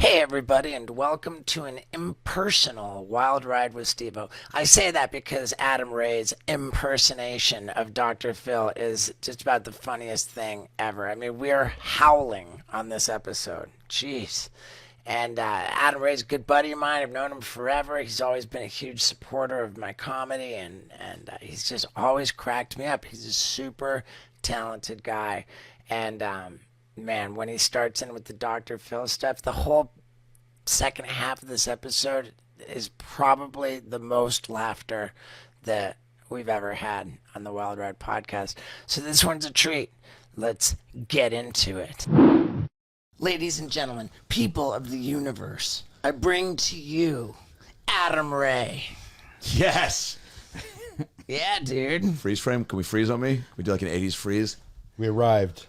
Hey everybody, and welcome to an impersonal Wild Ride with Steve-O. I say that because Adam Ray's impersonation of Dr. Phil is just about the funniest thing ever. I mean, we're howling on this episode. Jeez. And Adam Ray's a good buddy of mine. I've known him forever. He's always been a huge supporter of my comedy, and he's just always cracked me up. He's a super talented guy. And man, when he starts in with the Dr. Phil stuff, the whole second half of this episode is probably the most laughter that we've ever had on the Wild Ride podcast. So this one's a treat. Let's get into it. Ladies and gentlemen, people of the universe, I bring to you Adam Ray. Yes. Yeah, dude. Freeze frame? Can we freeze on me? We do like an 80s freeze? We arrived.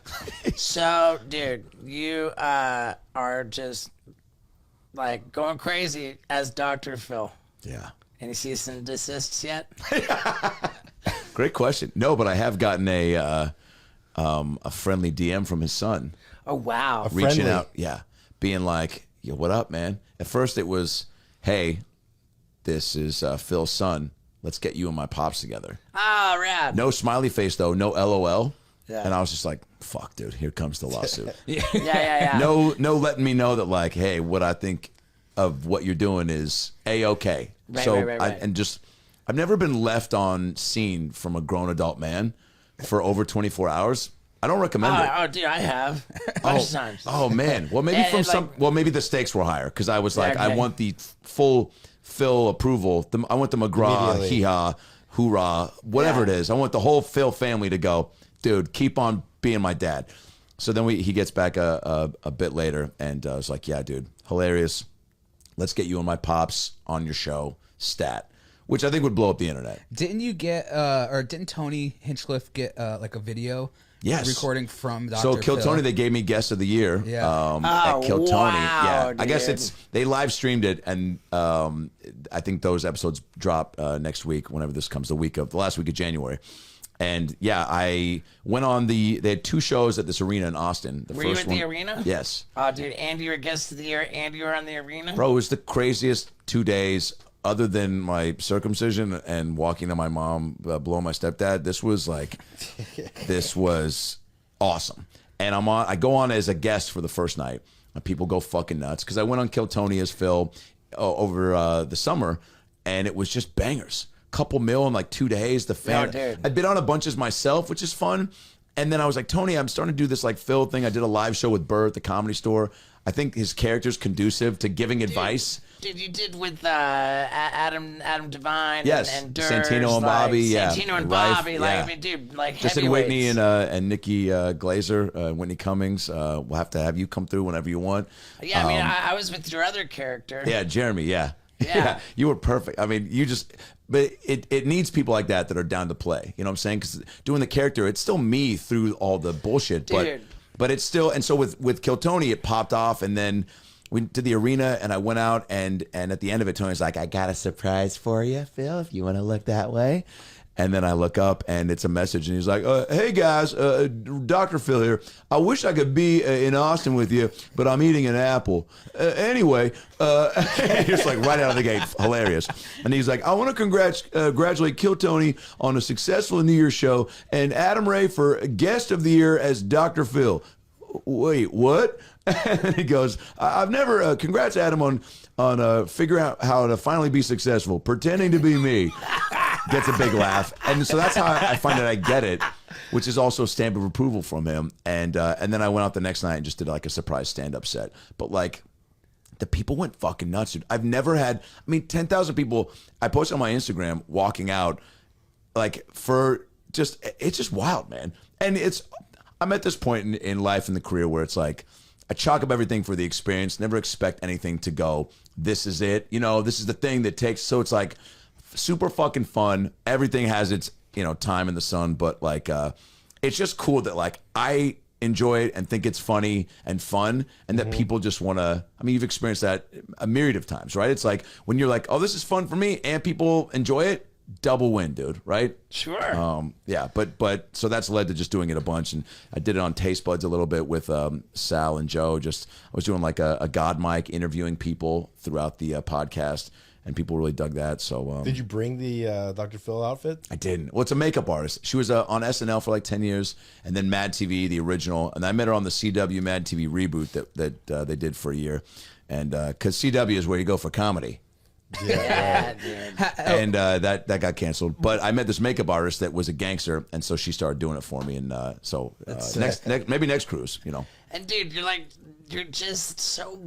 So, dude, you are just like going crazy as Dr. Phil. Yeah. Any cease and desists yet? Great question. No, but I have gotten a friendly DM from his son. Oh, wow. Reaching Friendly. out, yeah. Being like, yo, what up, man? At first it was, hey, this is Phil's son. Let's get you and my pops together. Oh, rad. No smiley face, though. No LOL. Yeah. And I was just like, fuck, dude, here comes the lawsuit. Yeah. No letting me know that, like, hey, what I think of what you're doing is A-okay. Right, So right. I've never been left on scene from a grown adult man for over 24 hours. I don't recommend it. Oh, dude, I have. A bunch of times. Oh man. Well, maybe maybe the stakes were higher because I was like, Okay. I want the full Phil approval. I want the McGraw, Immediately. hee-haw, hoorah, whatever Yeah. it is. I want the whole Phil family to go, dude, keep on being my dad. So then he gets back a bit later and I was like, yeah, dude, hilarious. Let's get you and my pops on your show, stat, which I think would blow up the internet. Didn't you get, or didn't Tony Hinchcliffe get like a video Yes. recording from Dr. So Kill Phil? Tony, they gave me guest of the year. Yeah. At Kill Tony. wow, Yeah. I guess dude. they live streamed it, and I think those episodes drop next week, whenever this comes, the last week of January. And yeah, I went on they had two shows at this arena in Austin. The Were you first at one, the arena? Yes. Oh, dude, Andy, you were guest of the year. Andy, you were on the arena? Bro, it was the craziest 2 days. Other than my circumcision and walking to my mom, blowing my stepdad, this was awesome. And I go on as a guest for the first night, and people go fucking nuts because I went on Kill Tony as Phil over the summer, and it was just bangers. Couple mil in like 2 days. The fan, dude. I'd been on a bunch as myself, which is fun. And then I was like, Tony, I'm starting to do this like Phil thing. I did a live show with Bert at the Comedy Store. I think his character's conducive to giving advice. Dude, you did with Adam Devine Yes, and Durs, Santino and Bobby, yeah. Santino and And Rife, Bobby, yeah. I mean, dude, like Just in heavyweights. Whitney and Nikki Glazer, Whitney Cummings. We'll have to have you come through whenever you want. Yeah, I mean, I was with your other character. Yeah, Jeremy, yeah. Yeah. You were perfect. I mean, but it needs people like that are down to play. You know what I'm saying? Because doing the character, it's still me through all the bullshit. Dude. But it's still, and so with Kill Tony, it popped off, and then we did the arena, and I went out, and at the end of it, Tony's like, I got a surprise for you, Phil, if you want to look that way. And then I look up, and it's a message, and he's like, hey, guys, Dr. Phil here. I wish I could be in Austin with you, but I'm eating an apple. Anyway, it's like right out of the gate, hilarious. And he's like, I want to congratulate Kill Tony on a successful New Year's show, and Adam Ray for guest of the year as Dr. Phil. Wait, what? And he goes, I've never, congrats, Adam, on figuring out how to finally be successful, pretending to be me. Gets a big laugh. And so that's how I find that I get it, which is also a stamp of approval from him. And then I went out the next night and just did like a surprise stand-up set. But like, the people went fucking nuts, dude. I've never had, 10,000 people, I posted on my Instagram walking out, like, it's just wild, man. And I'm at this point in life, in the career, where it's like, I chalk up everything for the experience, never expect anything to go, this is it. You know, this is the thing that takes, so it's like, super fucking fun. Everything has its, time in the sun, but like, it's just cool that like I enjoy it and think it's funny and fun, and that people just want to, you've experienced that a myriad of times, right? It's like when you're like, oh, this is fun for me, and people enjoy it, double win, dude, right? Sure. Yeah, but so that's led to just doing it a bunch, and I did it on Taste Buds a little bit with Sal and Joe. I was doing like a God mic, interviewing people throughout the podcast, and people really dug that. So Did you bring the Dr. Phil outfit? I didn't. Well, it's a makeup artist. She was on SNL for like 10 years, and then Mad TV, the original, and I met her on the CW Mad TV reboot that they did for a year, and because CW is where you go for comedy. Yeah, dude. And that got canceled. But I met this makeup artist that was a gangster, and so she started doing it for me. And maybe next cruise, you know. And dude, you're just so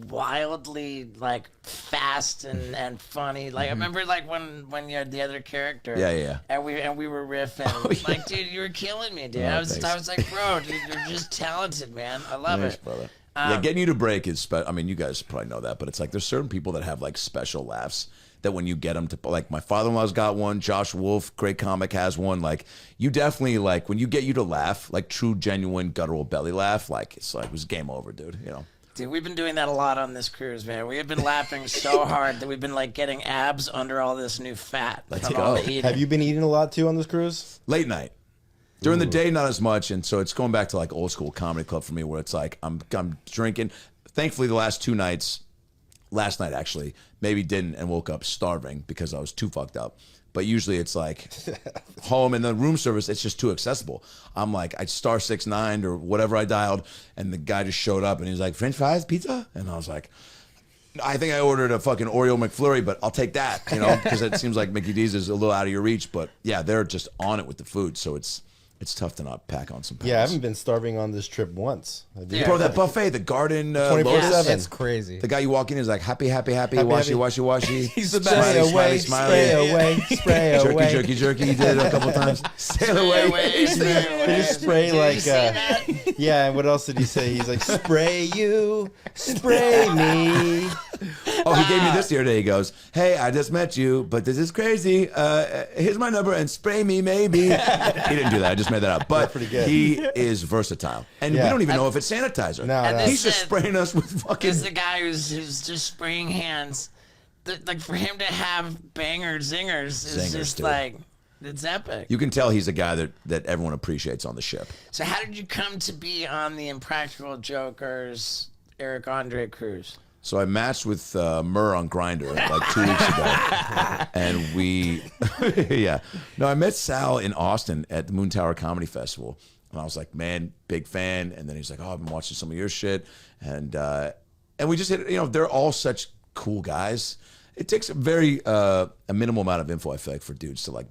wildly like fast and funny. Like I remember like when you had the other character. Yeah. And we were riffing. Like, dude, you were killing me, dude. I was like, bro, dude, you're just talented, man. I love Thanks, it. brother. Yeah, getting you to break is I mean, you guys probably know that, but it's like there's certain people that have like special laughs that when you get them to, like my father-in-law's got one, Josh Wolf, great comic, has one. Like you definitely, like when you get you to laugh, like true, genuine, guttural belly laugh, like it's like it was game over, dude, you know. Dude, we've been doing that a lot on this cruise, man. We have been laughing so hard that we've been like getting abs under all this new fat. Let's from go. all the eating. Have you been eating a lot too on this cruise? Late night. During the day, not as much, and so it's going back to like old school comedy club for me, where it's like I'm drinking. Thankfully, the last 2 nights, last night actually, maybe didn't and woke up starving because I was too fucked up. But usually it's like home and the room service, it's just too accessible. I'm like, I *69 or whatever I dialed, and the guy just showed up and he was like, French fries, pizza? And I was like, I think I ordered a fucking Oreo McFlurry, but I'll take that, you know, because it seems like Mickey D's is a little out of your reach. But yeah, they're just on it with the food, so it's tough to not pack on some pounds. Yeah, I haven't been starving on this trip once. Yeah. Bro, that buffet, the garden 24/7. Lotus, It's crazy. the guy you walk in is like, happy, washy, happy. washy. He's the Smiley, best. Spray away, smiley, spray smiley. away, spray away. Jerky. You did it a couple times. Sail away. They just spray Did like, you see that? yeah. And what else did he say? He's like, spray you, spray me. Oh, he gave me this the other day. He goes, hey, I just met you, but this is crazy. Here's my number and spray me maybe. He didn't do that. I just made that up. But pretty good. he is versatile. And we Yeah. don't even know if it's sanitizer. No, And no. this He's just said- spraying us with fucking... Is the guy who's just spraying hands. Like for him to have banger zingers is Zingers, just dude. like, it's epic. You can tell he's a guy that everyone appreciates on the ship. So how did you come to be on the Impractical Jokers Eric Andre cruise? So I matched with Murr on Grindr like 2 weeks ago, and we, yeah. No, I met Sal in Austin at the Moon Tower Comedy Festival, and I was like, man, big fan. And then he's like, oh, I've been watching some of your shit, and we just hit. You know, they're all such cool guys. It takes a minimal amount of info, I feel like, for dudes to like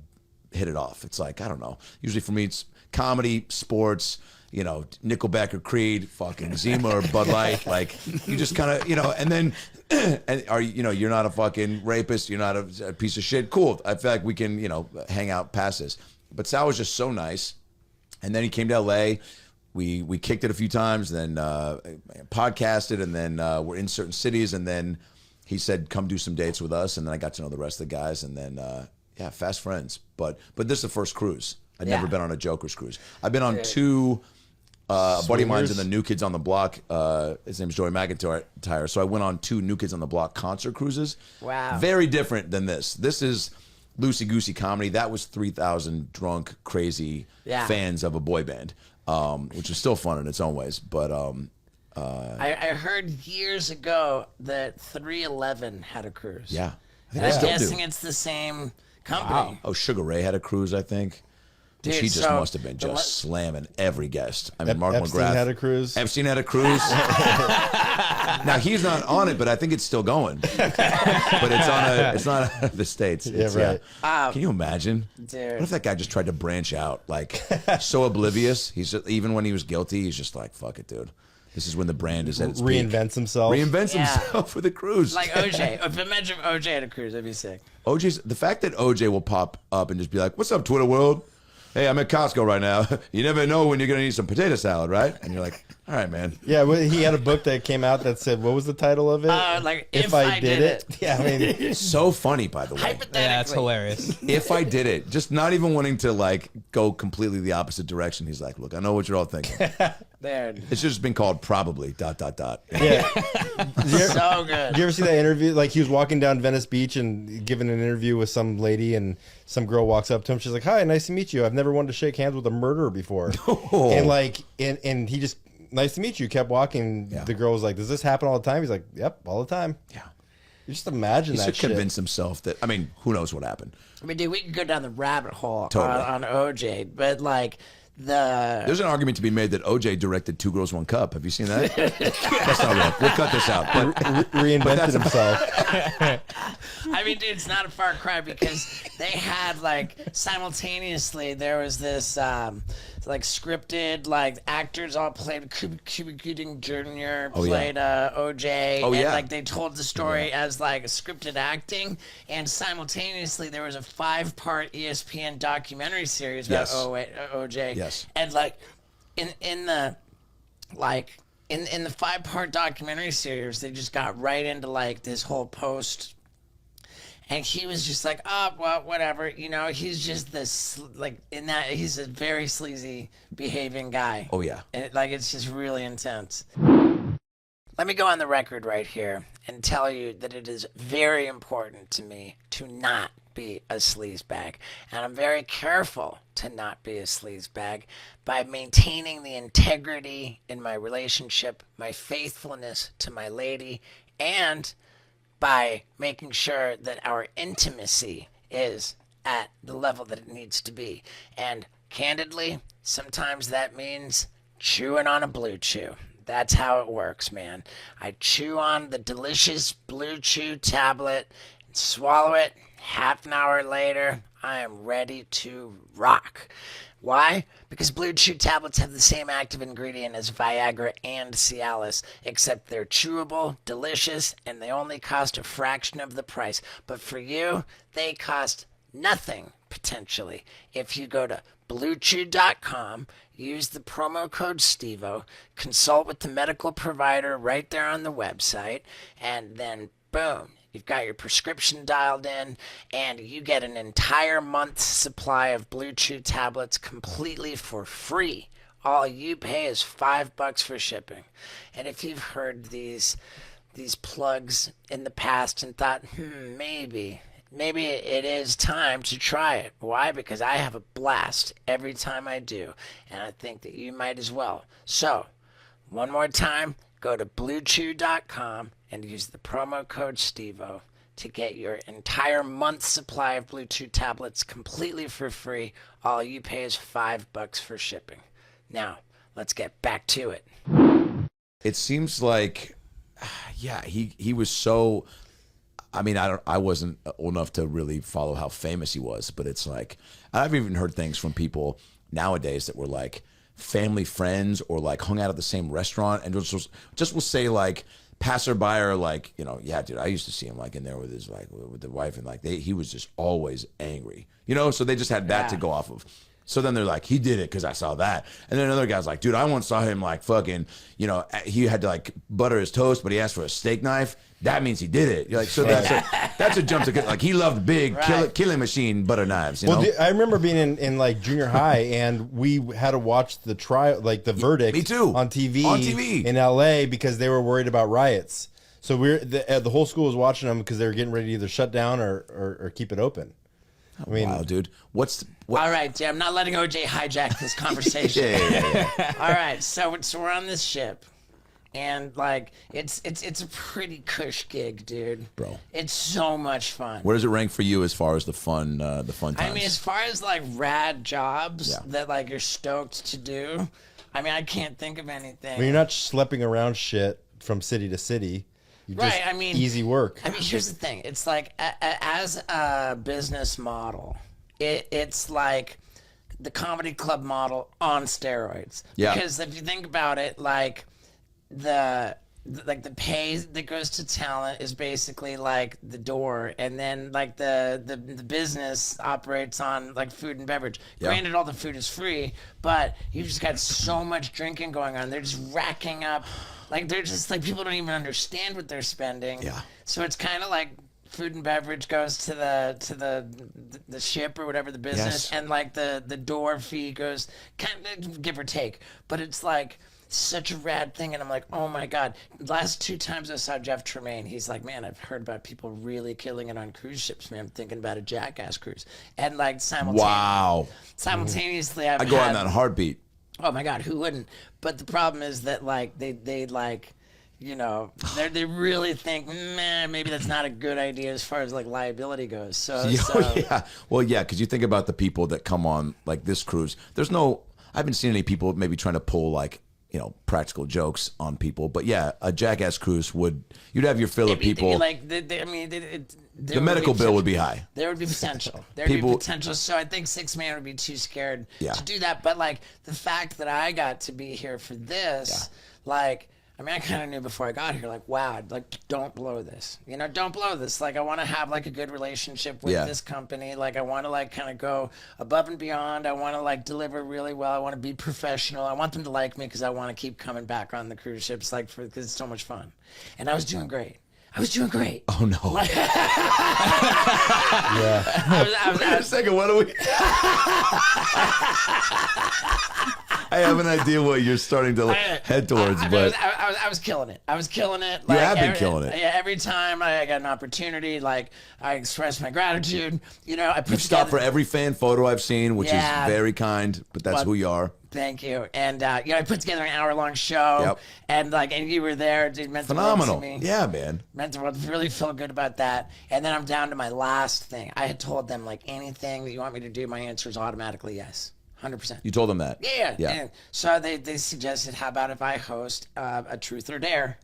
hit it off. It's like, I don't know. Usually for me, it's comedy, sports. You know, Nickelback or Creed, fucking Zima or Bud Light, like you just kind of, you know, and then, and are you know, you're not a fucking rapist, you're not a piece of shit. Cool, I feel like we can, you know, hang out past this. But Sal was just so nice, and then he came to LA. We kicked it a few times, then podcasted, and then we're in certain cities, and then he said, "Come do some dates with us," and then I got to know the rest of the guys, and then yeah, fast friends. But this is the first cruise. I'd never been on a Joker's cruise. I've been on 2. A buddy of mine's in the New Kids on the Block. His name's Joey McIntyre. So I went on 2 New Kids on the Block concert cruises. Wow. Very different than this. This is loosey-goosey comedy. That was 3,000 drunk, crazy fans of a boy band, which is still fun in its own ways. But I heard years ago that 311 had a cruise. yeah. I think And I I'm still guessing do. it's the same company. Oh, Sugar Ray had a cruise, I think. Dude, She just so must have been the just slamming every guest. I mean, Mark Epstein McGrath had a cruise. Epstein had a cruise. Now he's not on it, but I think it's still going. But it's not the States. Yeah, It's, right. Can you imagine? Dude. What if that guy just tried to branch out, like so oblivious? He's just, even when he was guilty, he's just like, fuck it, dude. This is when the brand is at its peak. Reinvents himself. Reinvents Yeah. himself for the cruise. Like OJ. Imagine if OJ had a cruise, that'd be sick. OJ's the fact that OJ will pop up and just be like, "What's up, Twitter world? Hey, I'm at Costco right now. You never know when you're gonna need some potato salad, right?" And you're like, "All right, man." Yeah, well, he had a book that came out that said, what was the title of it? Like, If I Did It. Yeah, I mean, So funny, by the way. Hypothetically. Yeah, it's hilarious. If I did it, just not even wanting to like go completely the opposite direction. He's like, "Look, I know what you're all thinking. Dude, It's just been called probably ... Yeah. so good. Did you ever see that interview? Like he was walking down Venice Beach and giving an interview with some lady, and some girl walks up to him. She's like, "Hi, nice to meet you. I've never wanted to shake hands with a murderer before." Oh. And like, and he just, "Nice to meet you." Kept walking. Yeah. The girl was like, "Does this happen all the time?" He's like, "Yep, all the time." Yeah. You just imagine He that should shit. convince himself that, I mean, who knows what happened. I mean, dude, we could go down the rabbit hole Totally. on OJ, but like There's an argument to be made that OJ directed Two Girls, One Cup. Have you seen that? That's not real. We'll cut this out. But Reinvented himself. I mean, dude, it's not a far cry because they had like simultaneously there was this like scripted like actors all played Cuba Gooding Jr. Oh, yeah. played OJ. Oh, and yeah. like they told the story as like scripted acting, and simultaneously there was a 5-part ESPN documentary series about Yes. OJ. Yes. And like in the like in the 5-part documentary series, they just got right into like this whole post, and he was just like, oh well, whatever, you know. He's just this like in that he's a very sleazy behaving guy. Oh, yeah. And like it's just really intense. Let me go on the record right here and tell you that it is very important to me to not be a sleazebag. And I'm very careful to not be a sleazebag by maintaining the integrity in my relationship, my faithfulness to my lady, and by making sure that our intimacy is at the level that it needs to be. And candidly, sometimes that means chewing on a Blue Chew. That's how it works, man. I chew on the delicious Blue Chew tablet, and swallow it. Half an hour later, I am ready to rock. Why? Because Blue Chew tablets have the same active ingredient as Viagra and Cialis, except they're chewable, delicious, and they only cost a fraction of the price. But for you, they cost nothing, potentially. If you go to BlueChew.com, use the promo code STEVO, consult with the medical provider right there on the website, and then boom, you've got your prescription dialed in, and you get an entire month's supply of Blue Chew tablets completely for free. All you pay is $5 for shipping. And if you've heard these plugs in the past and thought, maybe it is time to try it. Why? Because I have a blast every time I do, and I think that you might as well. So, one more time, go to BlueChew.com and use the promo code STEVO to get your entire month's supply of Blue Chew tablets completely for free. All you pay is $5 for shipping. Now, let's get back to it. It seems like, yeah, he was so. I mean, I wasn't old enough to really follow how famous he was, but it's like I've even heard things from people nowadays that were like family friends or like hung out at the same restaurant and just will say like passerby or like, you know, yeah, dude, I used to see him like in there with his like with the wife, and like he was just always angry, you know. So they just had that to go off of. So then they're like, he did it because I saw that. And then another guy's like, dude, I once saw him like fucking, you know, he had to like butter his toast, but he asked for a steak knife. That means he did it. You're like, so that's a jump to get. Like he loved big killing machine butter knives. You know? I remember being in like junior high, and we had to watch the trial, like the verdict, Me too. on TV in LA because they were worried about riots. So the whole school was watching them because they were getting ready to either shut down or keep it open. I mean, wow, dude. What? All right, I'm not letting OJ hijack this conversation. Yeah. All right, so we're on this ship, and like it's a pretty cush gig, dude. Bro, it's so much fun. Where does it rank for you as far as the fun times? I mean, as far as like rad jobs that like you're stoked to do, I mean, I can't think of anything. you're not schlepping around shit from city to city. Right, I mean, easy work. I mean, here's the thing. It's like, as a business model, it's like the comedy club model on steroids. Yeah. Because if you think about it, like, the pay that goes to talent is basically like the door, and then like the business operates on like food and beverage. Yeah. Granted, all the food is free, but you've just got so much drinking going on. They're just racking up, like they're just like people don't even understand what they're spending. Yeah. So it's kind of like food and beverage goes to the ship or whatever the business, Yes. and like the door fee goes kind of give or take, but it's like such a rad thing. And I'm like, oh my God. Last 2 times I saw Jeff Tremaine, he's like, man, I've heard about people really killing it on cruise ships, man. I'm thinking about a Jackass cruise. And like simultaneously, I go on that heartbeat. Oh my God, who wouldn't? But the problem is that like they like, you know, they really think, man, maybe that's not a good idea as far as like liability goes. So Yeah. Well, yeah, because you think about the people that come on like this cruise. I haven't seen any people maybe trying to pull like, you know, practical jokes on people. But yeah, a Jackass cruise you'd have your fill of people. Like, the medical bill would be high. There would be potential. There would be potential. So I think 6 Man would be too scared to do that. But like the fact that I got to be here for this, like, I mean, I kind of knew before I got here, like, wow, like, don't blow this. You know, don't blow this. Like, I want to have, like, a good relationship with this company. Like, I want to, like, kind of go above and beyond. I want to, like, deliver really well. I want to be professional. I want them to like me because I want to keep coming back on the cruise ships, like, because it's so much fun. And I was doing great. Oh, no. Like, Wait a second, what are we... I have an idea what you're starting to head towards, but I was killing it. I was killing it. You have been killing it. Yeah, every time I got an opportunity, like I expressed my gratitude. You know, I put you've stopped for every fan photo I've seen, which is very kind, but that's who you are. Thank you. And you know, I put together an hour-long show, and you were there. It meant phenomenal. The world to me. Yeah, man. Meant the world. Really felt good about that. And then I'm down to my last thing. I had told them like anything that you want me to do, my answer is automatically yes. 100%. You told them that? Yeah. And so they suggested, how about if I host a Truth or Dare?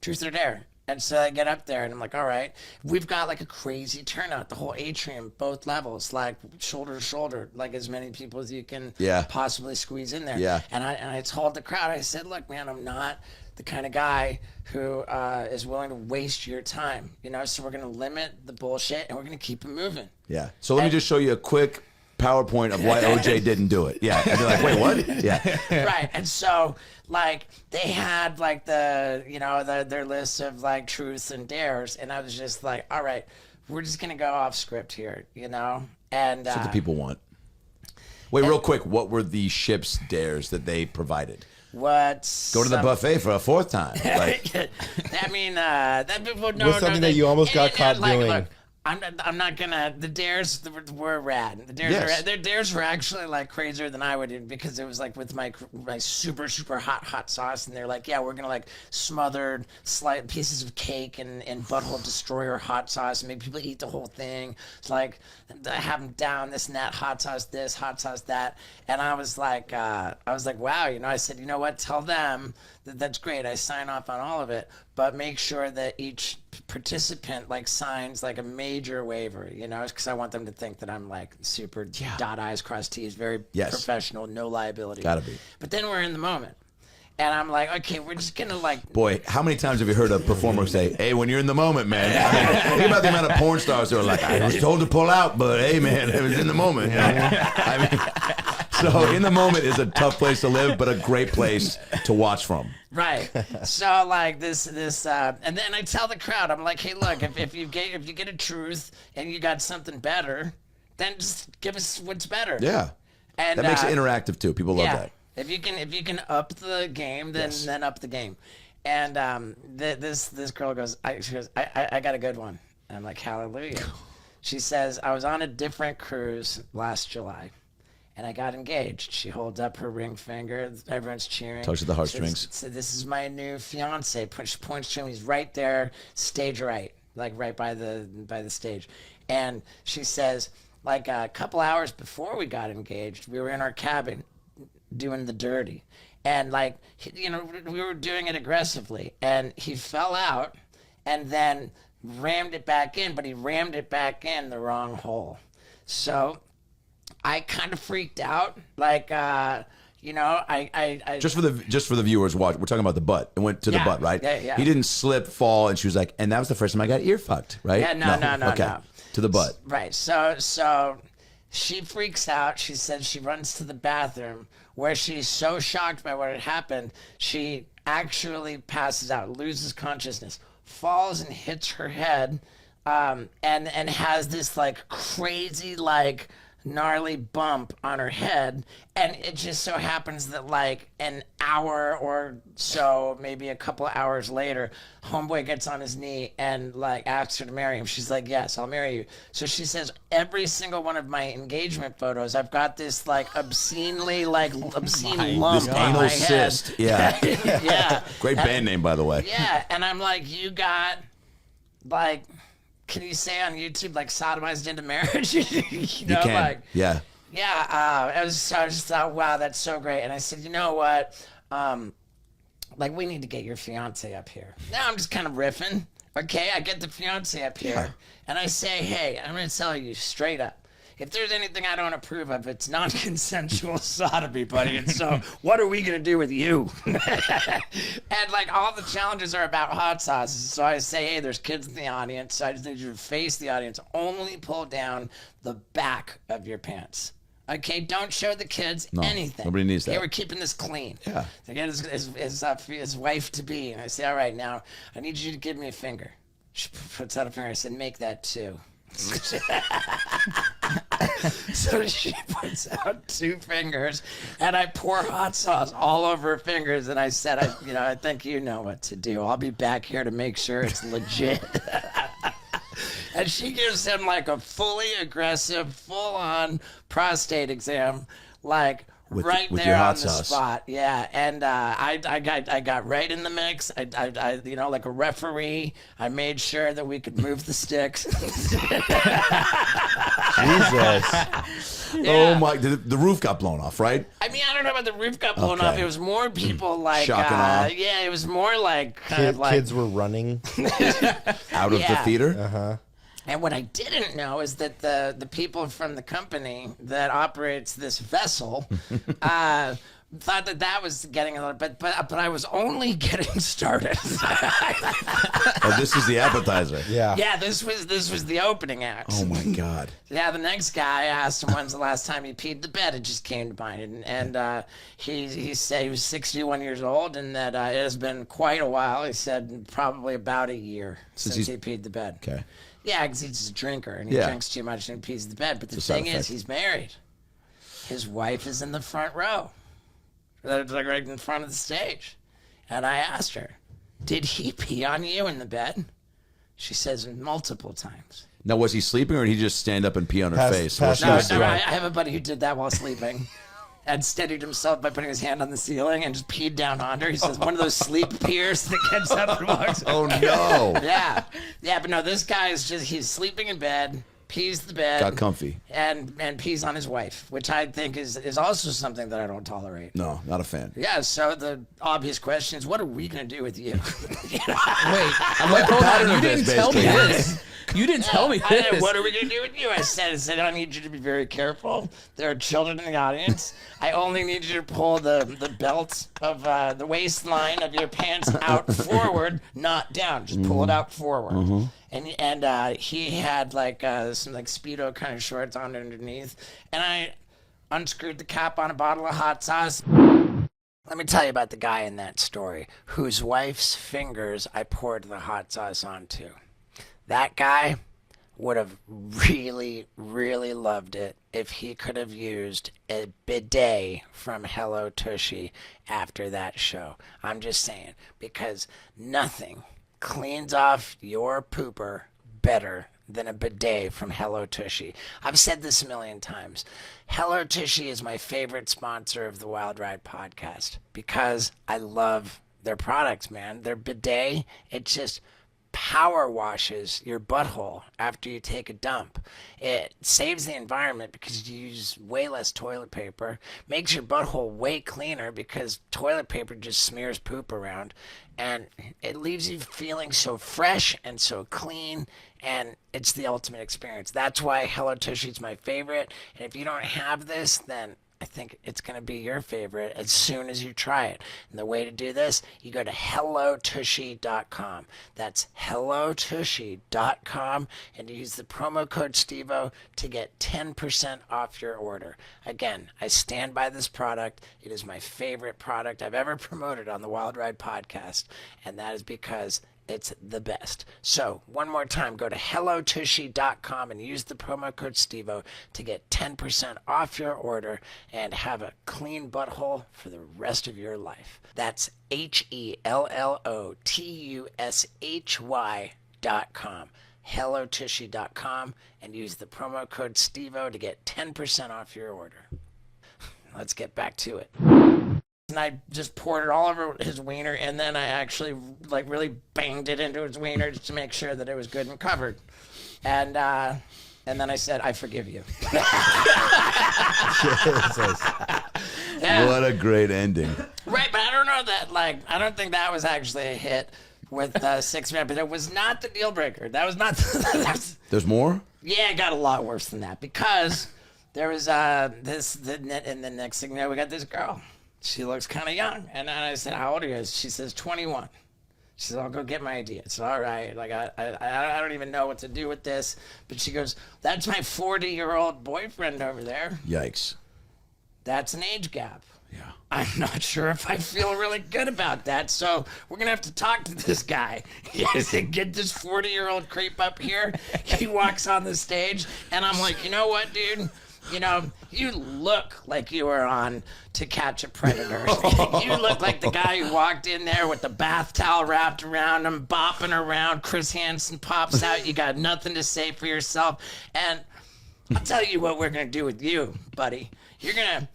Truth or Dare. And so I get up there and I'm like, all right, we've got like a crazy turnout, the whole atrium, both levels, like shoulder to shoulder, like as many people as you can possibly squeeze in there. Yeah. And I told the crowd, I said, look, man, I'm not the kind of guy who is willing to waste your time, you know, so we're going to limit the bullshit and we're going to keep it moving. Yeah. So let me just show you a quick PowerPoint of why OJ didn't do it. Yeah. And they're like, wait, what? Yeah. Right. And so like they had like their list of like truths and dares, and I was just like, all right, we're just gonna go off script here, you know? And that's what the people want. Wait, real quick, what were the ship's dares that they provided? Go to the buffet for a 4th time. Like, I mean, that people know. What's something that you almost got caught doing? Look, I'm not gonna. The dares were rad. The dares were rad. Their dares were actually like crazier than I would do, because it was like with my super hot sauce, and they're like, yeah, we're gonna like smothered slight pieces of cake and butthole destroyer hot sauce and make people eat the whole thing. It's like have them down this and that, hot sauce this, hot sauce that, and I was like, wow, you know, I said, you know what, tell them that's great. I sign off on all of it, but make sure that each participant like signs like a major waiver, you know, because I want them to think that I'm like super dot I's cross T's, very professional, no liability. Gotta be. But then we're in the moment. And I'm like, okay, we're just gonna like. Boy, how many times have you heard a performer say, "Hey, when you're in the moment, man"? I mean, think about the amount of porn stars who are like, "I was told to pull out, but hey, man, it was in the moment." You know? I mean, so in the moment is a tough place to live, but a great place to watch from. Right. So like this, and then I tell the crowd, I'm like, hey, look, if you get a truth and you got something better, then just give us what's better. Yeah. And that makes it interactive too. People love that. If you can up the game, then up the game. And this girl goes, she goes, I got a good one. And I'm like, hallelujah. She says, I was on a different cruise last July, and I got engaged. She holds up her ring finger. Everyone's cheering. Touches the heartstrings. So this is my new fiance. She points to him. He's right there, stage right, like right by the stage. And she says, like a couple hours before we got engaged, we were in our cabin doing the dirty, and like, you know, we were doing it aggressively, and he fell out and then rammed it back in, but he rammed it back in the wrong hole. So I kind of freaked out, like you know, I just for the viewers watch, we're talking about the butt. It went to the butt, right? Yeah. He didn't slip, fall, and she was like, and that was the first time I got ear fucked, right? Yeah, no. Okay, to the butt. Right. So she freaks out. She says she runs to the bathroom, where she's so shocked by what had happened, she actually passes out, loses consciousness, falls and hits her head, and has this like crazy like gnarly bump on her head, and it just so happens that like an hour or so, maybe a couple of hours later, homeboy gets on his knee and like asks her to marry him. She's like, yes, I'll marry you. So she says every single one of my engagement photos, I've got this like obscene lump This on anal my cyst. head. Yeah. Yeah. Great band name, by the way. Yeah, and I'm like, you got like, can you say on YouTube like sodomized into marriage? you know, You can. like Yeah. yeah. I just thought, wow, that's so great. And I said, you know what? Like, we need to get your fiance up here. Now I'm just kind of riffing. Okay, I get the fiance up here, and I say, hey, I'm gonna tell you straight up. If there's anything I don't approve of, it's non-consensual sodomy, buddy. And so, what are we gonna do with you? And like all the challenges are about hot sauces. So I say, hey, there's kids in the audience. So I just need you to face the audience. Only pull down the back of your pants. Okay, don't show the kids anything. nobody needs that. Okay, we're keeping this clean. Yeah. To get his wife to be. And I say, all right, now I need you to give me a finger. She puts out a finger. I said, make that two. So she puts out 2 fingers, and I pour hot sauce all over her fingers. And I said, I think you know what to do. I'll be back here to make sure it's legit. And she gives him like a fully aggressive, full-on prostate exam, like With right your there hot on the sauce. spot. Yeah, and I got right in the mix. I like a referee. I made sure that we could move the sticks. Jesus. Oh my! The roof got blown off, right? I mean, I don't know about the roof got blown Okay. off. It was more people like, Shocking off. yeah, it was more like kind of like. Kids were running. Out of the Yeah. theater. And what I didn't know is that the people from the company that operates this vessel thought that was getting a little, but I was only getting started. Oh, this is the appetizer. Yeah. Yeah, this was the opening act. Oh my God. Yeah, the next guy asked him when's the last time he peed the bed. It just came to mind, and he said he was 61 years old, and that it has been quite a while. He said probably about a year since he's- he peed the bed. Okay. Yeah, because he's a drinker and he Yeah. drinks too much and pees the bed. But the It's a side thing is, effect. he's married. His wife is in the front row, like right in front of the stage. And I asked her, "Did he pee on you in the bed?" She says multiple times. Now, was he sleeping, or did he just stand up and pee on her Pass- face? pass While she No, was No, doing- I have a buddy who did that while sleeping. And steadied himself by putting his hand on the ceiling and just peed down on her. He says one of those sleep peers that gets up and walks. Oh no! Yeah, but no, this guy is he's sleeping in bed, pees the bed, Got comfy. and pees on his wife, which I think is also something that I don't tolerate. No, not a fan. Yeah, so the obvious question is, what are we gonna do with you? Wait, I'm like, hold pattern on, of you this, didn't tell me basically. this. You didn't tell me I said, this. what are we gonna do with you? I said, I need you to be very careful. There are children in the audience. I only need you to pull the belt of the waistline of your pants out forward, not down. Just pull it out forward. And he had like some like Speedo kind of shorts on underneath, and I unscrewed the cap on a bottle of hot sauce. Let me tell you about the guy in that story whose wife's fingers I poured the hot sauce onto. That guy would have really, really loved it if he could have used a bidet from Hello Tushy after that show. I'm just saying, because nothing cleans off your pooper better than a bidet from Hello Tushy. I've said this a million times. Hello Tushy is my favorite sponsor of the Wild Ride podcast because I love their products, man. Their bidet, it just power washes your butthole after you take a dump. It saves the environment because you use way less toilet paper, makes your butthole way cleaner because toilet paper just smears poop around, and it leaves you feeling so fresh and so clean, and it's the ultimate experience. That's why Hello Tushy is my favorite, and if you don't have this, then I think it's going to be your favorite as soon as you try it. And the way to do this, you go to hellotushy.com. That's hellotushy.com, and use the promo code STEVO to get 10% off your order. Again, I stand by this product. It is my favorite product I've ever promoted on the Wild Ride podcast, and that is because It's the best. So, one more time, go to hellotushy.com and use the promo code STEVO to get 10% off your order and have a clean butthole for the rest of your life. That's HELLOTUSHY.com. hellotushy.com and use the promo code STEVO to get 10% off your order. Let's get back to it. And I just poured it all over his wiener, and then I actually like really banged it into his wiener just to make sure that it was good and covered. And then I said, "I forgive you." Yeah. What a great ending. Right, but I don't know that. Like, I don't think that was actually a hit with 6 men. But it was not the deal breaker. That was not. There's more? Yeah, it got a lot worse than that because there was and the next thing you know, we got this girl. She looks kind of young. And then I said, "How old are you?" She says, 21. She says, "I'll go get my ID." It's all right. Like, I don't even know what to do with this. But she goes, "That's my 40-year-old boyfriend over there." Yikes. That's an age gap. Yeah. I'm not sure if I feel really good about that. So we're going to have to talk to this guy. Yes, get this 40-year-old creep up here. He walks on the stage. And I'm like, you know what, dude? You know, you look like you were on To Catch a Predator. You look like the guy who walked in there with the bath towel wrapped around him, bopping around. Chris Hansen pops out. You got nothing to say for yourself. And I'll tell you what we're going to do with you, buddy. You're going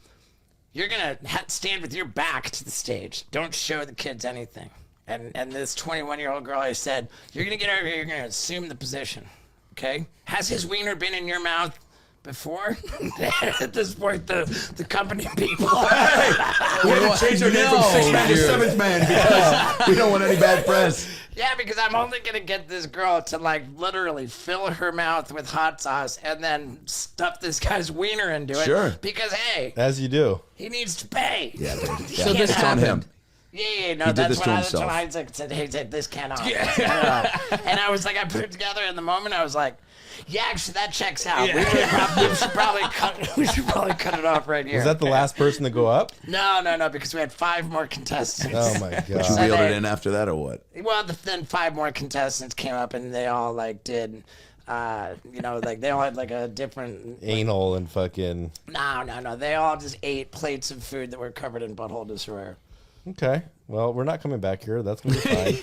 to stand with your back to the stage. Don't show the kids anything. And this 21-year-old girl, I said, "You're going to get over here. You're going to assume the position. Okay? Has his wiener been in your mouth before?" At this point, the company people. Hey, we had to change our name from 6th man to 7th man because we don't want any bad press. Yeah, because I'm only going to get this girl to, like, literally fill her mouth with hot sauce and then stuff this guy's wiener into it. Sure. Because, hey, As you do. he needs to pay. Yeah, dude. So this It's on him. happened. Yeah, no, He did that's this what to that's himself. what I said. He said, "This cannot." And I was like, I put it together in the moment. I was like, yeah, actually, that checks out. We should probably cut it off right here. Was that the last person to go up? No, because we had 5 more contestants. Oh my You god. reeled it in after that or what? Well, then 5 more contestants came up, and they all like did. Like they all had like a different. Anal and fucking. No. They all just ate plates of food that were covered in butthole destroyer. Okay. Well, we're not coming back here. That's gonna be fine.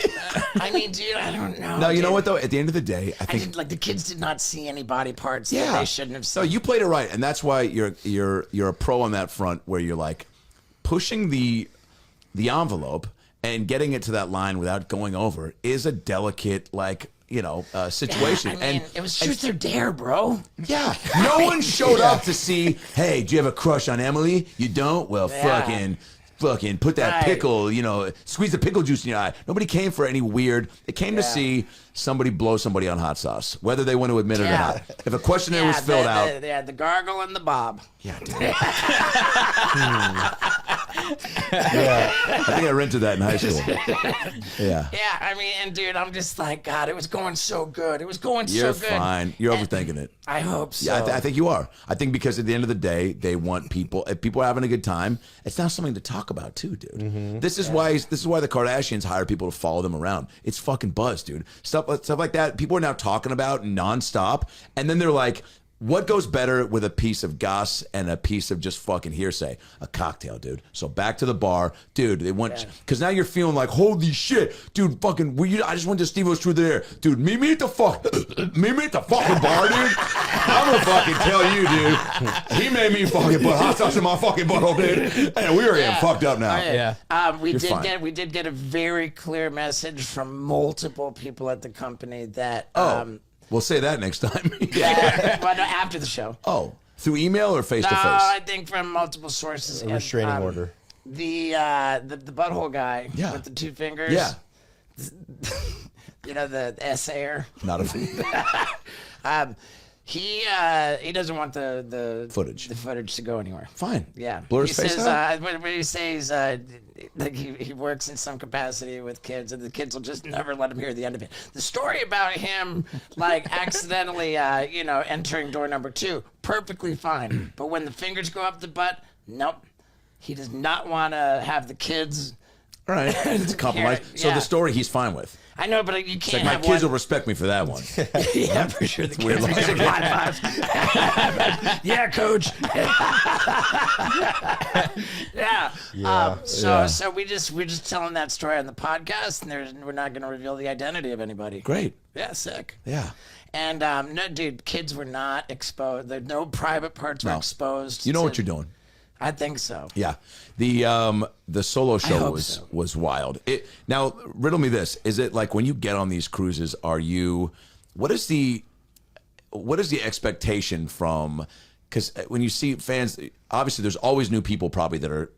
I mean, dude, I don't know. No, you know dude. what though? At the end of the day, I think Like the kids did not see any body parts that they shouldn't have So seen. you played it right, and that's why you're a pro on that front, where you're like pushing the envelope and getting it to that line without going over is a delicate situation. I mean, and it was truth or dare, bro. yeah, no one showed up to see. Hey, do you have a crush on Emily? You don't? Well, Yeah. fucking put that Right. pickle, squeeze the pickle juice in your eye. Nobody came for any weird. They came to see somebody blow somebody on hot sauce, whether they want to admit it or Yeah. not. If a questionnaire was filled out, The gargle and the bob. yeah, dude. I think I rented that in high school. Yeah. Yeah, I mean, and dude, I'm just like, God, it was going so good. It was going You're so good. fine. You're And overthinking it. I hope so. Yeah, I think you are. I think because at the end of the day, they want people. If people are having a good time, it's now something to talk about too, dude. Mm-hmm. This is why the Kardashians hire people to follow them around. It's fucking buzz, dude. Stuff like that. People are now talking about nonstop, and then they're like, what goes better with a piece of goss and a piece of just fucking hearsay? A cocktail, dude. So back to the bar, dude. They want because now you're feeling like, holy shit, dude. Fucking, I just went to Steve-O's Truth There, dude. Meet me at the fucking bar, dude. I'm gonna fucking tell you, dude. He made me fucking put hot sauce in my fucking butthole, dude. And we are getting fucked up now. Yeah. We You're did fine. get a very clear message from multiple people at the company that We'll say that next time. well, no, after the show. Oh, through email or face to No, face? I think from multiple sources. A restraining order. The butthole guy with the 2 fingers. Yeah. The essayer. Not a He doesn't want the Footage. the footage to go anywhere. fine. Yeah, Blur he his face says out? when he says like he works in some capacity with kids, and the kids will just never let him hear the end of it. The story about him like accidentally entering door number 2, perfectly fine, but when the fingers go up the butt, nope. He does not want to have the kids. All right. It's a compromise. So Yeah. the story he's fine with. I know, but you It's can't like my have kids one. will respect me for that one. Yeah, for sure. The kids are just high fives. Yeah, coach. Yeah. So we're just telling that story on the podcast, and we're not going to reveal the identity of anybody. Great. Yeah, sick. Yeah. And no, dude, kids were not exposed. No private parts were exposed. You know what you're doing. I think so. Yeah. The solo show hope was so. was wild. Now riddle me this. Is it like when you get on these cruises, what is the expectation from, because when you see fans, obviously there's always new people probably that are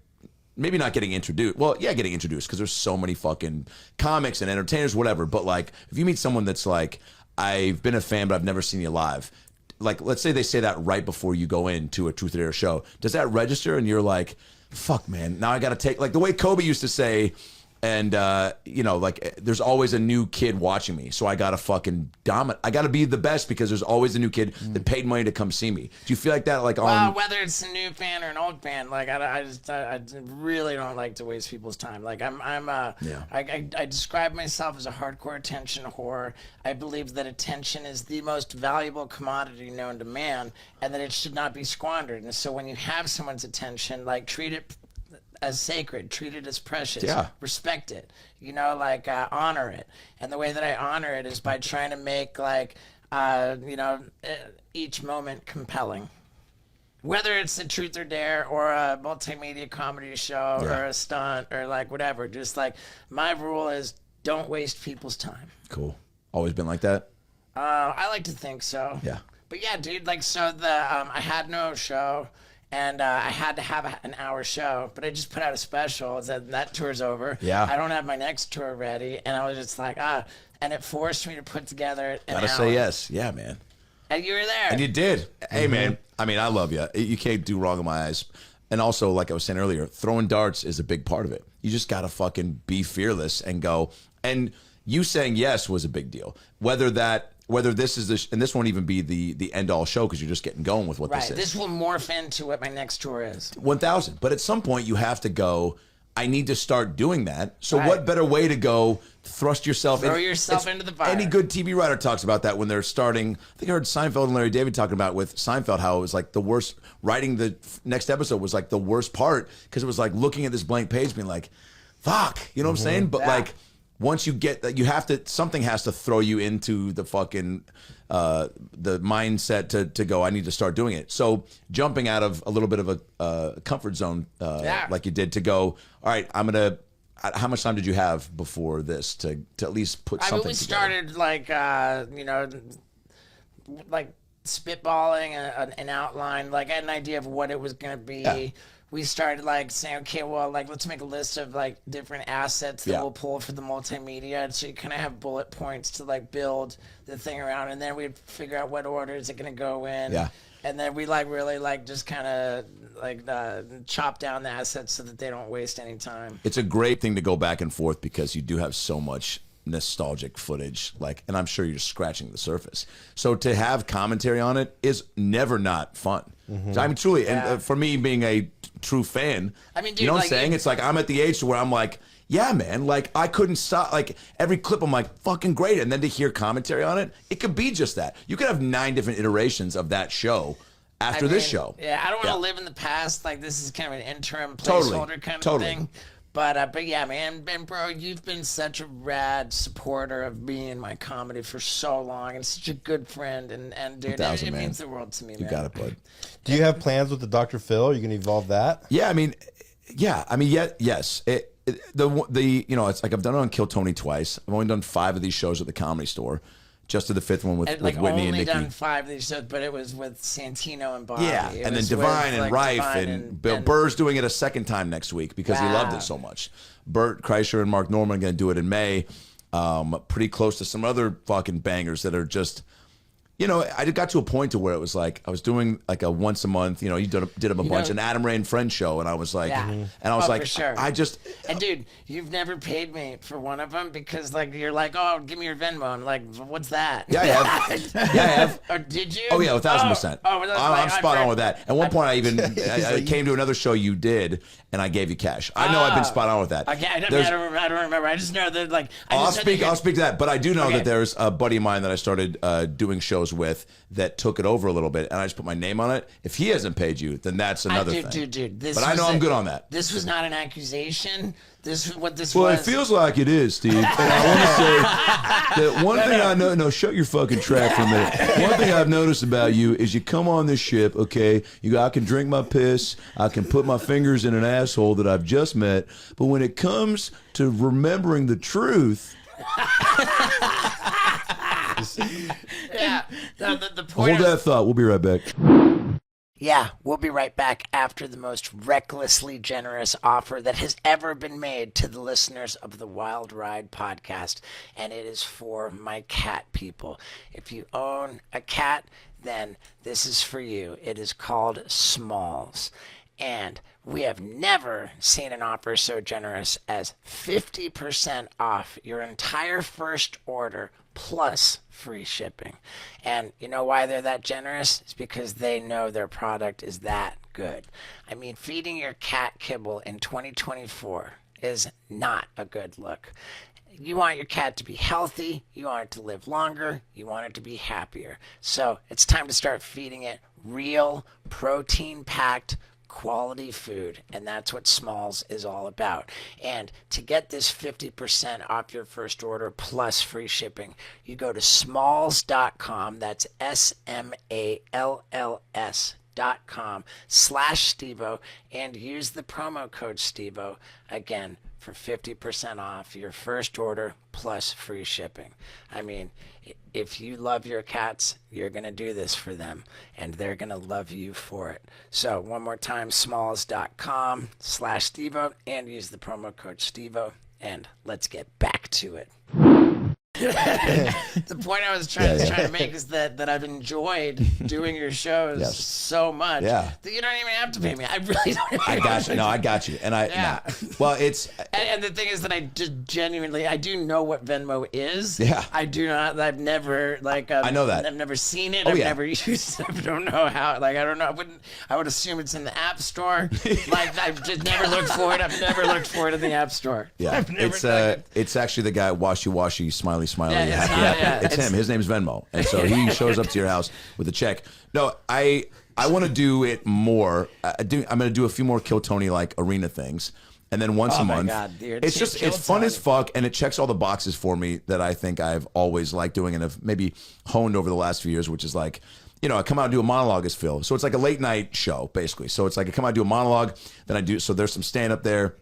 maybe not getting introduced. Well, yeah, getting introduced because there's so many fucking comics and entertainers, whatever. But like, if you meet someone that's like, I've been a fan, but I've never seen you live. Like, let's say they say that right before you go into a Truth or Dare show. Does that register? And you're like, fuck, man, now I got to take, like the way Kobe used to say, and, like there's always a new kid watching me. So I got to fucking dominate. I got to be the best because there's always a new kid that paid money to come see me. Do you feel like that? Like Well, whether it's a new fan or an old fan, like I really don't like to waste people's time. Like I describe myself as a hardcore attention whore. I believe that attention is the most valuable commodity known to man, and that it should not be squandered. And so when you have someone's attention, like treat it as sacred, treat it as precious, respect it, honor it. And the way that I honor it is by trying to make each moment compelling. Whether it's a Truth or Dare or a multimedia comedy show or a stunt or like whatever, just like my rule is don't waste people's time. cool. Always been like that? I like to think so. Yeah. But yeah, dude, like so I had no show. And I had to have an hour show, but I just put out a special. That tour's over. Yeah. I don't have my next tour ready. And I was just like, and it forced me to put together an Gotta hour. say yes. Yeah, man. And you were there. And you did. Hey, man. I mean, I love you. You can't do wrong in my eyes. And also, like I was saying earlier, throwing darts is a big part of it. You just got to fucking be fearless and go. And you saying yes was a big deal. Whether this is and this won't even be the end all show because you're just getting going with what this is. This will morph into what my next tour is. 1,000. But at some point, you have to go, I need to start doing that. So what better way to go thrust yourself Throw yourself into the fire. Any good TV writer talks about that when they're starting. I think I heard Seinfeld and Larry David talking about with Seinfeld how it was like the worst, writing the next episode was like the worst part because it was like looking at this blank page being like, fuck, you know what I'm saying? But like once you get that, you have to, something has to throw you into the fucking the mindset to go, I need to start doing it. So jumping out of a little bit of a comfort zone like you did to go, all right, I'm gonna. How much time did you have before this to at least put something together? We started like like spitballing an outline. Like I had an idea of what it was gonna be. Yeah. We started like saying, okay, well, like let's make a list of like different assets that we'll pull for the multimedia, and so you kind of have bullet points to like build the thing around, and then we'd figure out what order is it gonna go in. Yeah. And then we like really like just kind of like chop down the assets so that they don't waste any time. It's a great thing to go back and forth because you do have so much nostalgic footage, like, and I'm sure you're just scratching the surface. So to have commentary on it is never not fun. So, I mean, truly, and for me being a true fan, I mean, dude, you know what I'm saying? It's like I'm at the age where I'm like, yeah, man, like I couldn't stop. Like every clip, I'm like, fucking great. And then to hear commentary on it, it could be just that. You could have 9 different iterations of that show after this show. Yeah, I don't want to live in the past. Like this is kind of an interim placeholder kind of thing. But yeah, man, and bro, you've been such a rad supporter of me and my comedy for so long, and such a good friend, and dude, it means the world to me, man. You got it, bud. Do you have plans with the Dr. Phil? Are you going to evolve that? Yeah, I mean, yes. It's like I've done it on Kill Tony twice. I've only done 5 of these shows at the Comedy Store. Just did the 5th one with Whitney and Nikki. Only done 5 of these shows, but it was with Santino and Bobby. Yeah, and then Divine and Rife and Bill Burr's doing it a second time next week because he loved it so much. Bert Kreischer and Mark Norman are going to do it in May. Pretty close to some other fucking bangers that are just, you know, I got to a point to where it was like I was doing like a once a month. You know, you did them a bunch, an Adam Ray and Friends show, and I was like, Yeah. and I was like, for sure. I just. And dude, you've never paid me for one of them because like you're like, oh, give me your Venmo. I'm like, what's that? Yeah, I have. Yeah, I have. Or did you? Oh yeah, 1,000%. Oh, that's I'm spot on with that. At one point, I even I like, came to another show you did, and I gave you cash. I know I've been spot on with that. Okay, I don't remember. I just know that like I'll speak to that, but I do know that there's a buddy of mine that I started doing shows with that took it over a little bit, and I just put my name on it. If he hasn't paid you, then that's another thing. Dude. But I know I'm good on that. This was not an accusation. This was. Well, it feels like it is, Steve. And I want to say that one thing I know. No, shut your fucking trap for a minute. One thing I've noticed about you is you come on this ship, okay? I can drink my piss. I can put my fingers in an asshole that I've just met. But when it comes to remembering the truth. Yeah. The point. Hold that thought. We'll be right back. Yeah, we'll be right back after the most recklessly generous offer that has ever been made to the listeners of the Wild Ride podcast, and it is for my cat people. If you own a cat, then this is for you. It is called Smalls, and we have never seen an offer so generous as 50% off your entire first order plus free shipping. And you know why they're that generous? It's because they know their product is that good. I mean, feeding your cat kibble in 2024 is not a good look. You want your cat to be healthy, you want it to live longer, you want it to be happier. So it's time to start feeding it real, protein-packed, quality food, and that's what Smalls is all about. And to get this 50% off your first order plus free shipping, you go to smalls.com. That's SMALLS.com/Stevo and use the promo code Stevo again for 50% off your first order plus free shipping. I mean, if you love your cats, you're going to do this for them, and they're going to love you for it. So one more time, smalls.com/Stevo and use the promo code Stevo, and let's get back to it. The point I was trying to make is that I've enjoyed doing your shows so much that you don't even have to pay me. I really don't. I got you. No, I got you. And well, it's and the thing is that I just genuinely I do know what Venmo is. Yeah. I do not. I've never I know that. I've never seen it. I've never used it. I don't know how. Like I don't know. I would assume it's in the App Store. Like I've just never looked for it. I've never looked for it in the App Store. Yeah. It's actually the guy washy smiley. It's him. His name's Venmo, and so he shows up to your house with a check. No, I want to do it more. I'm going to do a few more Kill Tony like arena things, and then once a month. God, dude. It's fun as fuck, and it checks all the boxes for me that I think I've always liked doing and have maybe honed over the last few years, which is like. You know, I come out and do a monologue as Phil, so it's like a late night show basically. So it's like I come out and do a monologue, then I do. So there's some stand up there.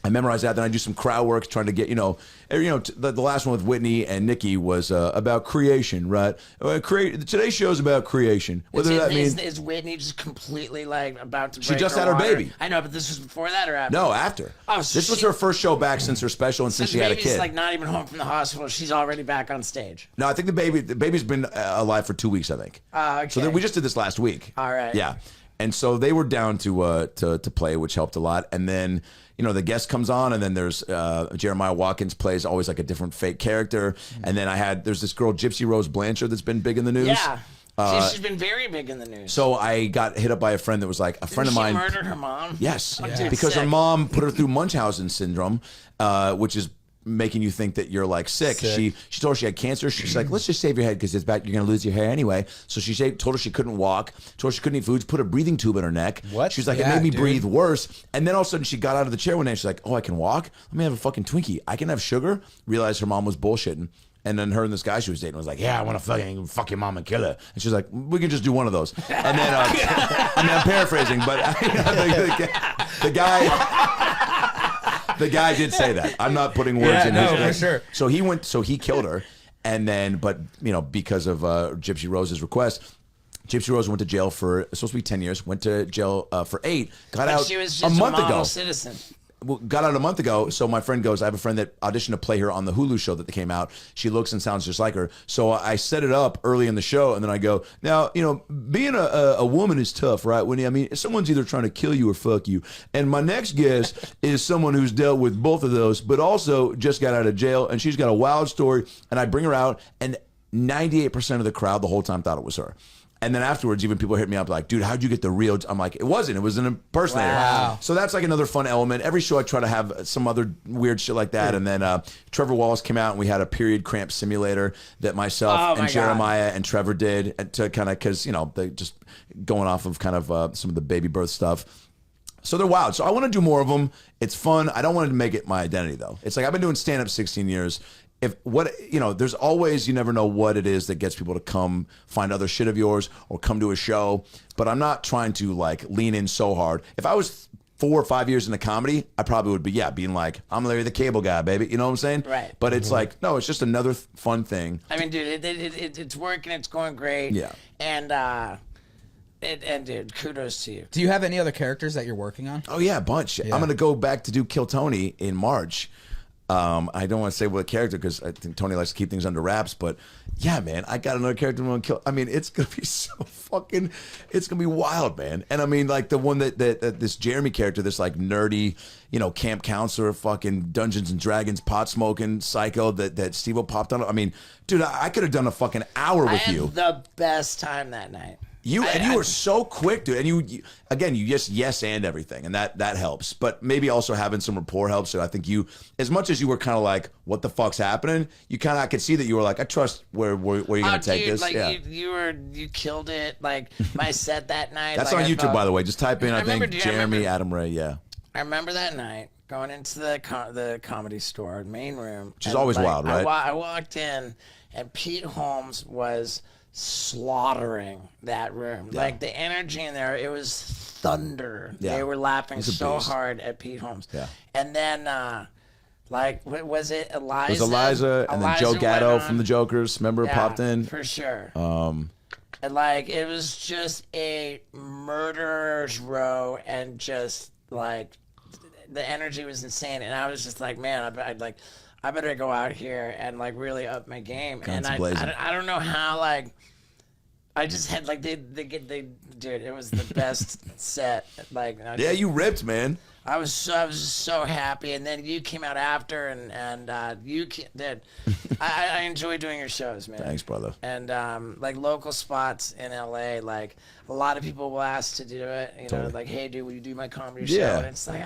I memorize that, then I do some crowd work trying to get, the last one with Whitney and Nikki was about creation, right? Today's show's about creation. Whether that means is Whitney just completely like about to break she just her had her water? baby. I know, but this was before that or after? No, after. Oh, so this was her first show back since her special and since she had a kid. Like not even home from the hospital. She's already back on stage. No, I think the baby's been alive for 2 weeks, I think. Okay. So we just did this last week. All right. Yeah. And so they were down to play, which helped a lot. And then, the guest comes on, and then there's Jeremiah Watkins plays always like a different fake character. And then there's this girl, Gypsy Rose Blanchard, that's been big in the news. Yeah. She's been very big in the news. So I got hit up by a friend that was like, friend of mine. She murdered her mom? Yes. Yeah. Because her mom put her through Munchausen syndrome, which is making you think that you're like sick. She told her she had cancer. She's like, let's just save your head because it's back. You're gonna lose your hair anyway. So she told her she couldn't walk. Told her she couldn't eat foods. Put a breathing tube in her neck. What? She's like, it made me breathe worse. And then all of a sudden she got out of the chair one day. And she's like, oh, I can walk. Let me have a fucking Twinkie. I can have sugar. Realized her mom was bullshitting. And then her and this guy she was dating was like, yeah, I want to fuck your mom and kill her. And she's like, we can just do one of those. And then, I'm paraphrasing, but the guy did say that. I'm not putting words in his mouth. For sure. So he killed her, and then, because of Gypsy Rose's request, Gypsy Rose went to jail for, it's supposed to be 10 years, went to jail for 8, got out she was a just month a model ago. citizen. got out a month ago. So my friend goes, I have a friend that auditioned to play her on the Hulu show that came out. She looks and sounds just like her. So I set it up early in the show, and then I go, now, being a woman is tough, right? Someone's either trying to kill you or fuck you. And my next guest is someone who's dealt with both of those, but also just got out of jail, and she's got a wild story. And I bring her out, and 98% of the crowd the whole time thought it was her. And then afterwards, even people hit me up like, dude, how'd you get the real? I'm like, it wasn't. It was an impersonator. Wow. So that's like another fun element. Every show I try to have some other weird shit like that. And then Trevor Wallace came out and we had a period cramp simulator that myself and Jeremiah and Trevor did to kind of, because, they just going off of kind of some of the baby birth stuff. So they're wild. So I want to do more of them. It's fun. I don't want to make it my identity, though. It's like I've been doing stand-up 16 years. There's always, you never know what it is that gets people to come find other shit of yours or come to a show. But I'm not trying to like lean in so hard. If I was 4 or 5 years into comedy, I probably would be, being like, I'm Larry the Cable Guy, baby. You know what I'm saying? Right. But it's like, no, it's just another fun thing. I mean, dude, it's working. It's going great. Yeah. And dude, kudos to you. Do you have any other characters that you're working on? Oh, yeah, a bunch. Yeah. I'm going to go back to do Kill Tony in March. I don't want to say what character because I think Tony likes to keep things under wraps, but yeah, man, I got another character I'm gonna kill. I mean, it's gonna be it's gonna be wild, man. And I mean, like the one that this Jeremy character, this like nerdy, camp counselor, fucking Dungeons and Dragons, pot smoking psycho that Steve-O popped on. I mean, dude, I could have done a fucking hour with I you. had the best time that night. You were so quick, dude. And you again, you just yes and everything, and that helps. But maybe also having some rapport helps. So I think you, as much as you were kind of like, "What the fuck's happening?" I could see that you were like, "I trust where you're gonna take dude, this." Like yeah, you killed it. Like my set that night. that's like, on YouTube, by the way. Just type in, I think Jeremy Adam Ray. Yeah, I remember that night going into the comedy store, main room, which is always wild, right? I walked in, and Pete Holmes was slaughtering that room. Yeah. Like the energy in there, it was thunder. Yeah. They were laughing so beast. hard at Pete Holmes. Yeah. And then what was it? Eliza. It was Eliza and then Joe Gatto from the Jokers. Remember, popped in for sure. And like it was just a murderer's row, and just like the energy was insane. And I was just like, man, I better go out here and like really up my game. Guns and blazing. I don't know how, like I just had like dude, it was the best set. Like yeah, you ripped, man. I was so happy, and then you came out after, and you did. I enjoy doing your shows, man. Thanks, brother. And like local spots in LA, like a lot of people will ask to do it. Totally. Like, hey, dude, will you do my comedy show? Yeah. And it's like,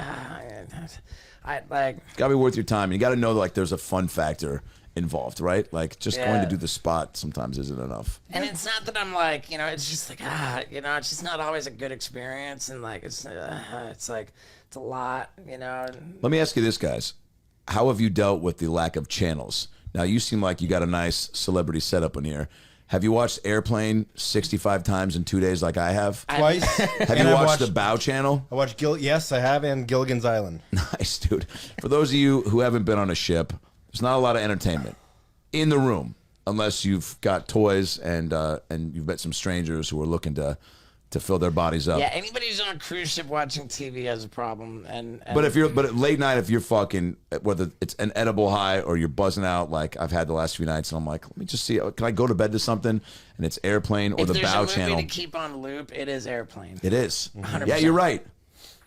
I like. It's gotta be worth your time. You gotta know that like there's a fun factor involved, right? Like just going to do the spot sometimes isn't enough. And it's not that I'm like, it's just like, it's just not always a good experience, and like it's like it's a lot, Let me ask you this, guys. How have you dealt with the lack of channels? Now, you seem like you got a nice celebrity setup in here. Have you watched Airplane 65 times in 2 days like I have? Twice. Have you watched the Bow channel? I watched Yes, I have, and Gilligan's Island. Nice, dude. For those of you who haven't been on a ship, there's not a lot of entertainment in the room unless you've got toys and you've met some strangers who are looking to fill their bodies up. Yeah, anybody who's on a cruise ship watching TV has a problem. And but at late night, if you're fucking, whether it's an edible high or you're buzzing out, like I've had the last few nights, and I'm like, let me just see, can I go to bed to something? And it's Airplane or the Bow channel. If there's a movie to keep on loop, it is Airplane. It is. 100%. Yeah, you're right.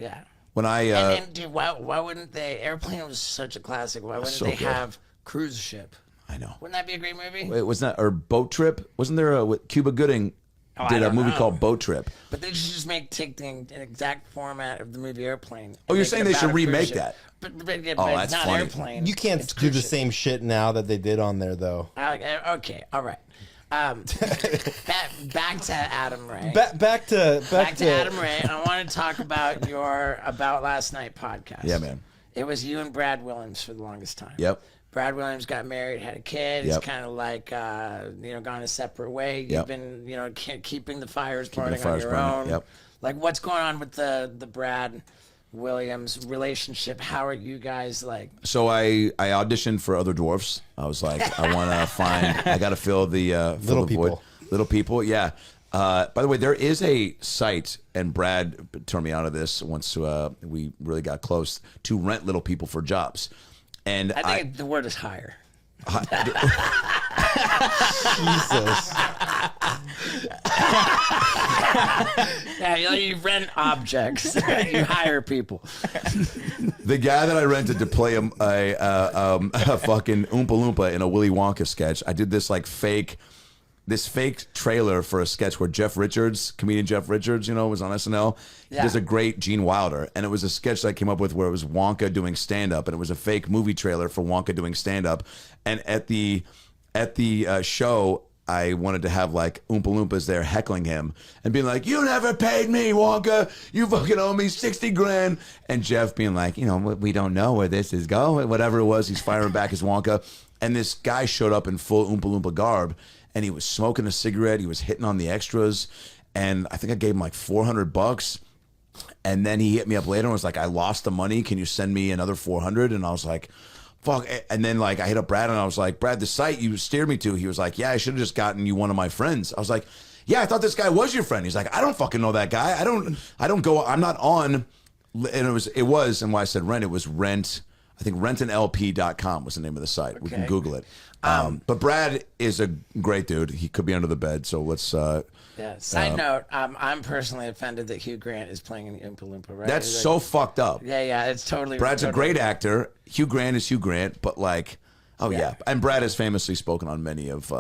Yeah. When I and dude, why wouldn't they? Airplane was such a classic. Why wouldn't they have Cruise Ship? I know. Wouldn't that be a great movie? Wait, wasn't that or Boat Trip? Wasn't there with Cuba Gooding? Did a movie called Boat Trip. But they should just take the exact format of the movie Airplane. Oh, you're saying they should remake that? But that's it's not funny. Airplane. You can't do the same shit now that they did on there, though. Okay, all right. Back to Adam Ray. Back to Adam Ray. I want to talk about your About Last Night podcast. Yeah, man. It was you and Brad Williams for the longest time. Yep. Brad Williams got married, had a kid. He's kind of like, gone a separate way. You've been, keeping the fires burning on your own. Yep. Like, what's going on with the Brad Williams relationship? How are you guys like? So I auditioned for Other Dwarfs. I was like, I want to I got to fill the Little people. void. Little people, yeah. By the way, there is a site, and Brad turned me onto this once we really got close, to rent little people for jobs. And I think the word is hire. Jesus. Yeah, you rent objects. You hire people. The guy that I rented to play a fucking Oompa Loompa in a Willy Wonka sketch, I did this like fake trailer for a sketch where comedian Jeff Richards, was on SNL. He does a great Gene Wilder, and it was a sketch that I came up with where it was Wonka doing stand-up, and it was a fake movie trailer for Wonka doing stand-up. And at the show, I wanted to have like Oompa Loompas there heckling him and being like, "You never paid me, Wonka. You fucking owe me 60 grand." And Jeff being like, "We don't know where this is going." Whatever it was, he's firing back his Wonka. And this guy showed up in full Oompa Loompa garb, and he was smoking a cigarette. He was hitting on the extras. And I think I gave him like $400. And then he hit me up later and was like, "I lost the money. Can you send me another 400?" And I was like, fuck. And then like I hit up Brad and I was like, "Brad, the site you steered me to," he was like, "Yeah, I should have just gotten you one of my friends." I was like, "Yeah, I thought this guy was your friend." He's like, "I don't fucking know that guy. I don't go, I'm not on." And it was, and why I said rent, it was rent. I think rentanlp.com was the name of the site. We can Google it. But Brad is a great dude. He could be under the bed. So let's, Side note, I'm personally offended that Hugh Grant is playing in Oompa Loompa, right? that's so fucked up. Yeah, it's totally. Brad's a totally great actor. Hugh Grant is Hugh Grant, but like, yeah. And Brad has famously spoken on many of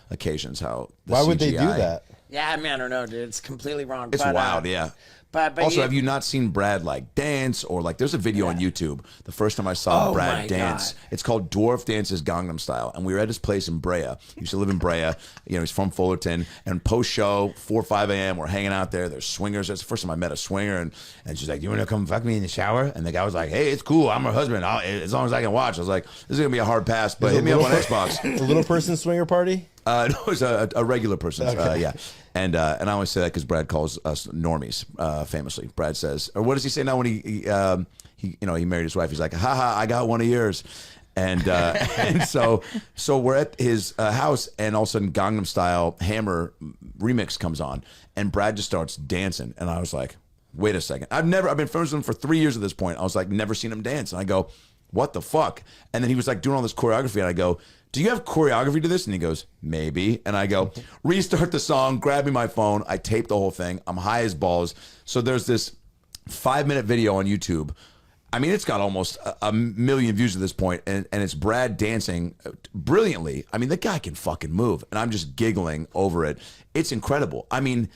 occasions how the Why would CGI, they do that? Yeah, I mean, I don't know, dude. It's completely wrong. It's wild, yeah. But also, have you not seen Brad like dance or like? There's a video on YouTube. The first time I saw Brad dance, it's called Dwarf Dances Gangnam Style, and we were at his place in Brea. He used to live in Brea. He's from Fullerton. And post show, 4 or 5 a.m., we're hanging out there. There's swingers. That's the first time I met a swinger, and she's like, "You want to come fuck me in the shower?" And the guy was like, "Hey, it's cool. I'm her husband. As long as I can watch." I was like, "This is gonna be a hard pass, but hit me up on Xbox." A little person swinger party? No, it was a regular person. Okay. Yeah. And I always say that because Brad calls us normies, famously. Brad says, or what does he say now when he married his wife? He's like, "Haha, I got one of yours." And and so we're at his house, and all of a sudden Gangnam Style Hammer remix comes on, and Brad just starts dancing, and I was like, "Wait a second! I've been friends with him for 3 years at this point. I was like, never seen him dance." And I go, "What the fuck?" And then he was like doing all this choreography, and I go, "Do you have choreography to this?" And he goes, "Maybe." And I go, restart the song, grab me my phone. I tape the whole thing. I'm high as balls. So there's this 5-minute video on YouTube. I mean, it's got almost a million views at this point, and it's Brad dancing brilliantly. I mean, the guy can fucking move, and I'm just giggling over it. It's incredible. I mean,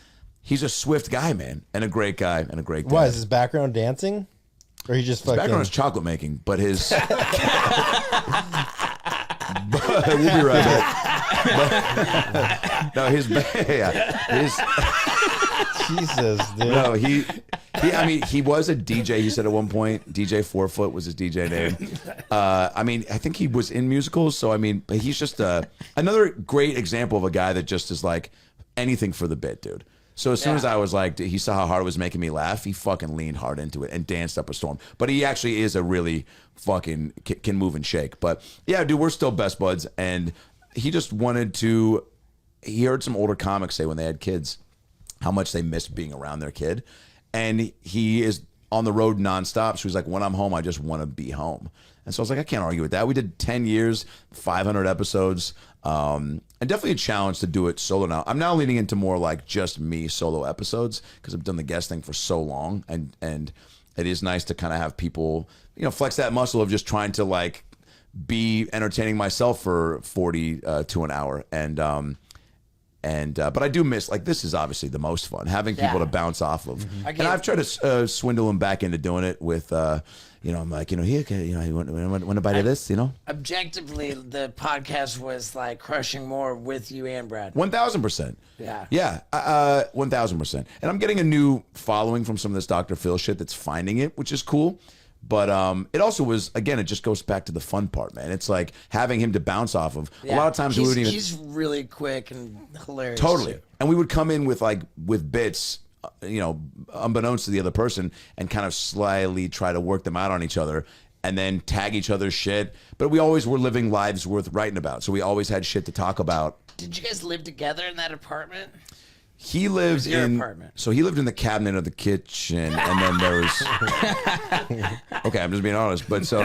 he's a swift guy, man, and a great guy, and a great guy. Why, is his background dancing? Or he just His fucking... background is chocolate making, but his... But we'll be right back. No, his Jesus, dude. no, he was a DJ. He said at one point, DJ 4foot was his DJ name. I think he was in musicals. So but he's just another great example of a guy that just is like anything for the bit, dude. So as soon as I was like, he saw how hard it was making me laugh, he fucking leaned hard into it and danced up a storm. But he actually is a really fucking can move and shake. But yeah, dude, we're still best buds. And he just he heard some older comics say when they had kids how much they missed being around their kid. And he is on the road nonstop. So he's like, when I'm home, I just want to be home. And so I was like, I can't argue with that. We did 10 years, 500 episodes. And definitely a challenge to do it solo now. I'm now leaning into more like just me solo episodes because I've done the guest thing for so long. And it is nice to kind of have people, flex that muscle of just trying to like be entertaining myself for 40 to an hour. But I do miss, like, this is obviously the most fun, having people to bounce off of. Mm-hmm. And I've tried to swindle him back into doing it with, I'm like, here, you want to bite of this, Objectively, the podcast was like crushing more with you and Brad. 1,000%. Yeah. Yeah, 1,000%. And I'm getting a new following from some of this Dr. Phil shit that's finding it, which is cool. But it also was, again, it just goes back to the fun part, man. It's like having him to bounce off of. Yeah. A lot of times we wouldn't even... He's really quick and hilarious. Totally. Too. And we would come in with bits, unbeknownst to the other person, and kind of slyly try to work them out on each other and then tag each other's shit. But we always were living lives worth writing about. So we always had shit to talk about. Did you guys live together in that apartment? He lived your in apartment? So he lived in the cabinet of the kitchen, and then there was. Okay, I'm just being honest, but so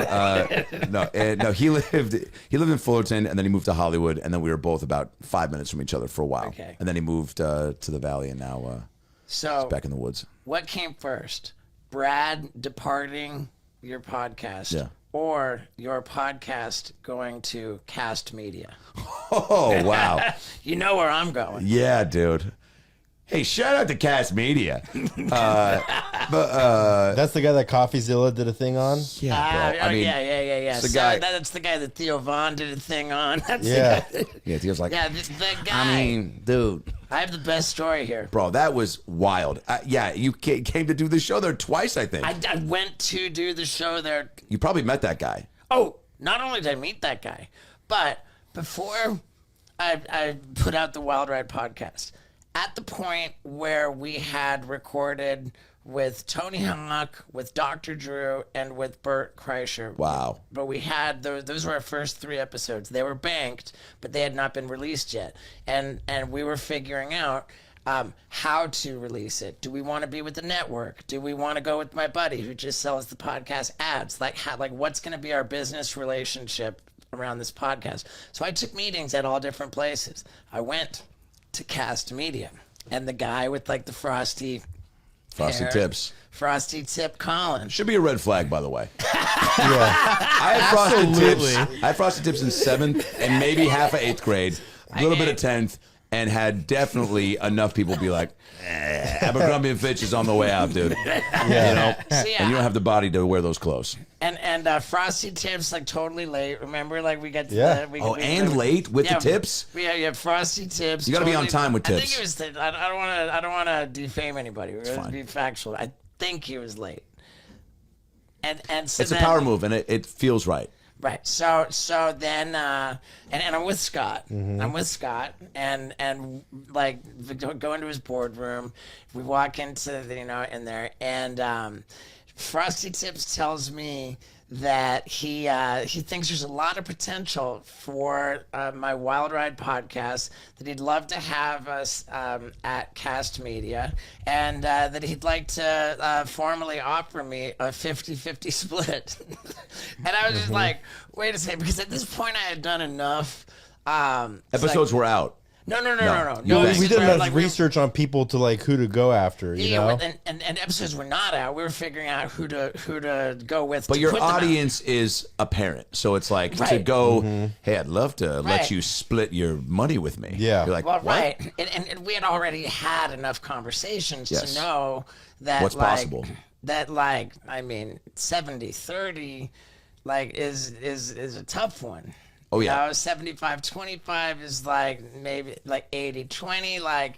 no, he lived in Fullerton, and then he moved to Hollywood, and then we were both about 5 minutes from each other for a while, Okay. and then he moved to the Valley, and now So he's back in the woods. what came first? Brad departing your podcast, Yeah. or your podcast going to Cast Media? Oh wow, You know where I'm going. yeah, dude. Hey, shout out to Cast Media. That's the guy that CoffeeZilla did a thing on. Yeah, bro. I mean, yeah. it's the So guy- that's the guy that Theo Vaughn did a thing on. That's Yeah. the guy. yeah, he was like, Yeah, the guy. I mean, dude. I have the best story here. Bro, that was wild. Yeah, you came to do the show there twice, I think. I went to do the show there. You probably met that guy. Oh, not only did I meet that guy, but before I put out the Wild Ride podcast, at the point where we had recorded with Tony Hawk, with Dr. Drew, and with Bert Kreischer. Wow. But we had those were our first 3 episodes. They were banked, but they had not been released yet. And we were figuring out how to release it. Do we want to be with the network? Do we want to go with my buddy who just sells the podcast ads? Like what's going to be our business relationship around this podcast? So I took meetings at all different places. I went to Cast Media, and the guy with like the frosty hair, tips. frosty tip Colin. Should be a red flag, by the way. Yeah. I had frosted tips. I had frosted tips in 7th and maybe half of 8th grade, a little bit of 10th, and had definitely enough people be like, Abercrombie and Fitch is on the way out, dude. Yeah. You know, So, yeah. and you don't have the body to wear those clothes. And frosty tips like totally late. Remember, like we got to Yeah. And late with the tips. Yeah, frosty tips. You gotta be on totally- time with I think tips. it was. I don't want to defame anybody. We're going to be factual. I think he was late. And so It's a then, power move, and it feels right. Right. So then and I'm with Scott. I'm with Scott and like we go into his boardroom. We walk into the, in there, and Frosty Tips tells me that he thinks there's a lot of potential for my Wild Ride podcast, that he'd love to have us at Cast Media, and that he'd like to formally offer me a 50-50 split. And I was just like, wait a second, because at this point I had done enough. Episodes were out. No. You No, banked. we did enough like, research on people to like who to go after. You know. and episodes were not out. We were figuring out who to go with. But to your put them out. audience is a parent, so it's like to Right. go. Hey, I'd love to let Right. you split your money with me. Yeah. You're like, Well, what? right, and we had already had enough conversations Yes. to know that What's possible. That 70-30 is a tough one. Oh, yeah. 75-25 is maybe 80-20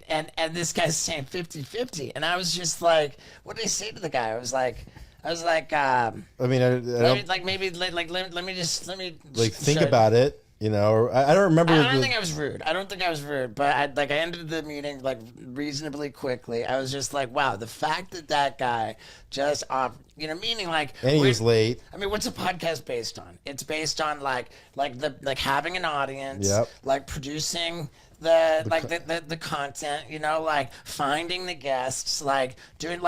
and this guy's saying 50-50, and I was just like, what did I say to the guy? I was like I mean, I don't let me think about it. You know, or I don't remember. I don't think I was rude. But I ended the meeting reasonably quickly. I was just like, wow, the fact that guy just meaning and he was late. I mean, what's a podcast based on? It's based on having an audience, Yep. Producing the content, finding the guests, doing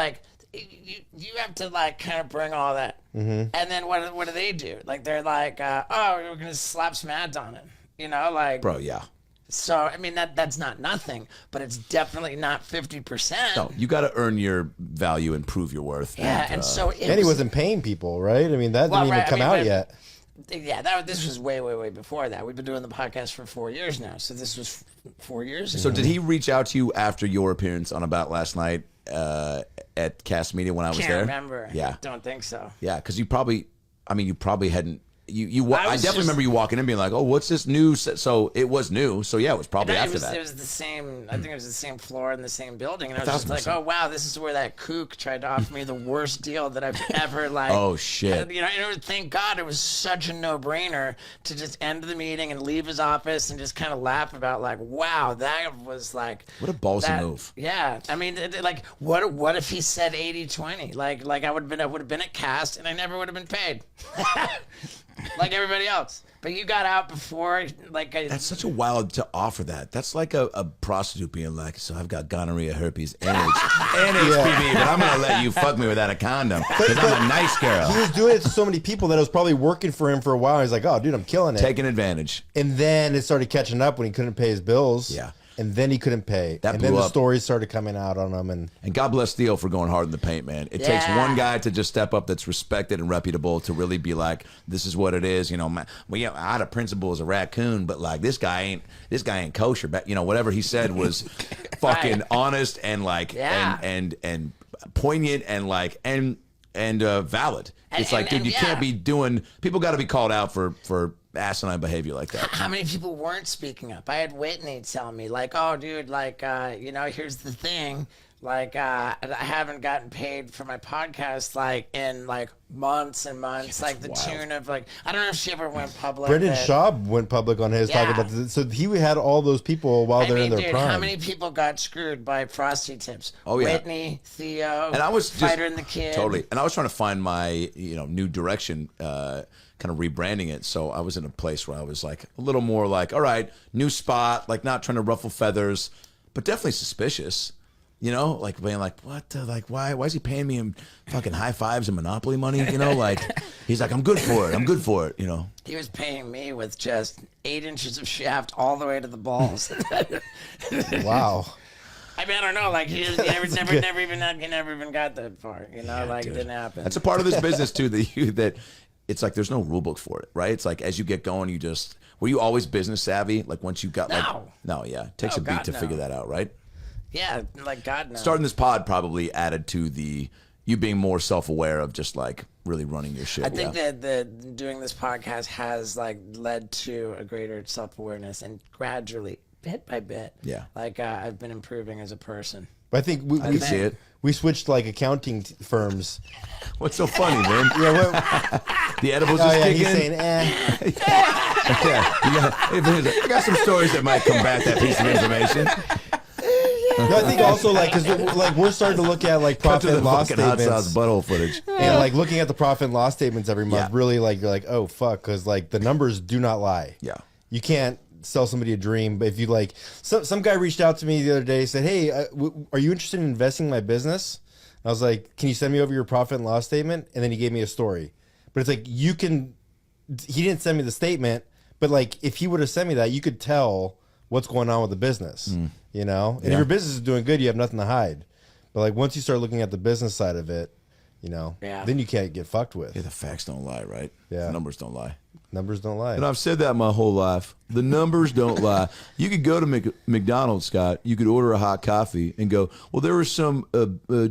you have to kind of bring all that. And then what do they do? They're we're gonna slap some ads on it, Bro, yeah. So I mean that's not nothing, but it's definitely not 50%. No, you got to earn your value and prove your worth. Yeah, and so And he wasn't paying people, right? I mean, that Well, didn't even right, I come mean, out but- yet. Yeah, this was way before that. We've been doing the podcast for 4 years now, so this was 4 years ago. So did he reach out to you after your appearance on About Last Night at Cast Media when I was Can't there? remember. Yeah. Don't think so. Yeah, because you probably hadn't. I was definitely just- remember you walking in being like, "Oh, what's this new?" So it was new. So yeah, it was probably No, after it that. was the same. I think it was the same floor in the same building, and I was just 1,000%. like, "Oh wow, this is where that kook tried to offer me the worst deal that I've ever Oh, shit. Thank God it was such a no-brainer to just end the meeting and leave his office and just kind of laugh about wow, that was What a ballsy move. Yeah, I mean, what if he said 80-20? I would have been at Cast and I never would have been paid. like everybody else. But you got out before, like That's such a wild to offer that. That's like a prostitute being like, so I've got gonorrhea, herpes, and HPV, but I'm going to let you fuck me without a condom because I'm a nice girl. He was doing it to so many people that it was probably working for him for a while. He's like, oh, dude, I'm killing it. Taking advantage. And then it started catching up when he couldn't pay his bills. Yeah. And then he couldn't pay. That and blew then the up. stories started coming out on him. And God bless Theo for going hard in the paint, man. It takes one guy to just step up that's respected and reputable to really be like, this is what it is. You know, I had a principal as a raccoon, but like this guy ain't kosher. But you know, whatever he said was fucking honest and like and poignant and like and valid. It's like, dude, you can't be doing. People got to be called out for asinine behavior like that. how many people weren't speaking up? I had Whitney tell me, like, oh, dude, like, here's the thing. Like, I haven't gotten paid for my podcast, like, in, like, months and months. Like, the tune of, like, I don't know if she ever went public. Brendan Schaub went public on his talking about this. So he had all those people while they're in their prime. How many people got screwed by Frosty Tips? Oh, yeah. Whitney, Theo, And I was Fighter and the Kid. Totally. And I was trying to find my, new direction, kind of rebranding it. So I was in a place where I was like a little more like, all right, new spot, like not trying to ruffle feathers, but definitely suspicious. Like being like, what? Why is he paying me in fucking high fives and Monopoly money? Like, he's like, I'm good for it. He was paying me with just 8 inches of shaft all the way to the balls. Wow. I mean, I don't know. Like, he never even got that far. It didn't happen. That's a part of this business too. That it's like there's no rule book for it, right? It's like as you get going, were you always business savvy? Like once you got it takes a beat to figure that out, right? Yeah, like God knows. Starting this pod probably added to you being more self-aware of just like really running your shit. I think that doing this podcast has like led to a greater self-awareness and gradually, bit by bit, like I've been improving as a person. But I think we see it. We switched like accounting firms. What's so funny, man? The edibles Oh just yeah, kick he's in. saying, I got some stories that might combat that piece of information. No, I think also like because like we're starting to look at like Cut to profit the and loss fucking hot statements sauce butthole footage. and like looking at the profit and loss statements every month. Yeah. Really like you're like, oh fuck, because like the numbers do not lie. Yeah. You can't sell somebody a dream, but if you like, some guy reached out to me the other day, said, hey, are you interested in investing in my business? I was like, can you send me over your profit and loss statement? And then he gave me a story. But it's like, he didn't send me the statement, but like if he would have sent me that, you could tell what's going on with the business, And if your business is doing good, you have nothing to hide. But like once you start looking at the business side of it, then you can't get fucked with. Yeah, the facts don't lie, right? Yeah. The numbers don't lie. Numbers don't lie. And I've said that my whole life. The numbers don't lie. You could go to McDonald's, Scott. You could order a hot coffee and go, well, there was some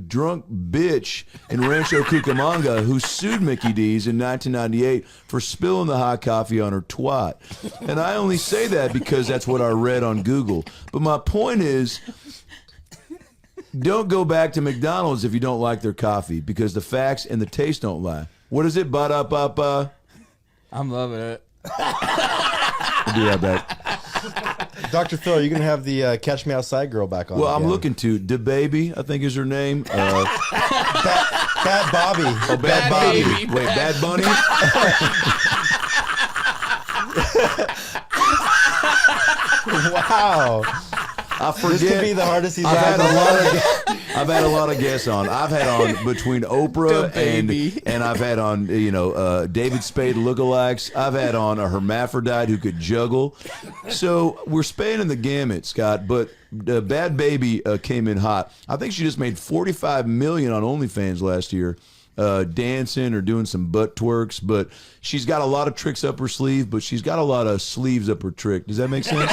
drunk bitch in Rancho Cucamonga who sued Mickey D's in 1998 for spilling the hot coffee on her twat. And I only say that because that's what I read on Google. But my point is, don't go back to McDonald's if you don't like their coffee because the facts and the taste don't lie. What is it? Ba-da-ba-ba. I'm loving it. We'll be right back. Dr. Phil, are you going to have the Catch Me Outside girl back on? Well, I'm again? looking to DaBaby, I think is her name. Bad Bobby. Oh, Bad Bobby. Baby. Wait, Bad Bunny? Wow. I forget. This could be the hardest he's I've had. I've had a lot of guests on. I've had on between Oprah and I've had on David Spade lookalikes. I've had on a hermaphrodite who could juggle. So we're spanning the gamut, Scott. But Bad Baby came in hot. I think she just made $45 million on OnlyFans last year. Dancing or doing some butt twerks, but she's got a lot of tricks up her sleeve, but she's got a lot of sleeves up her trick. Does that make sense?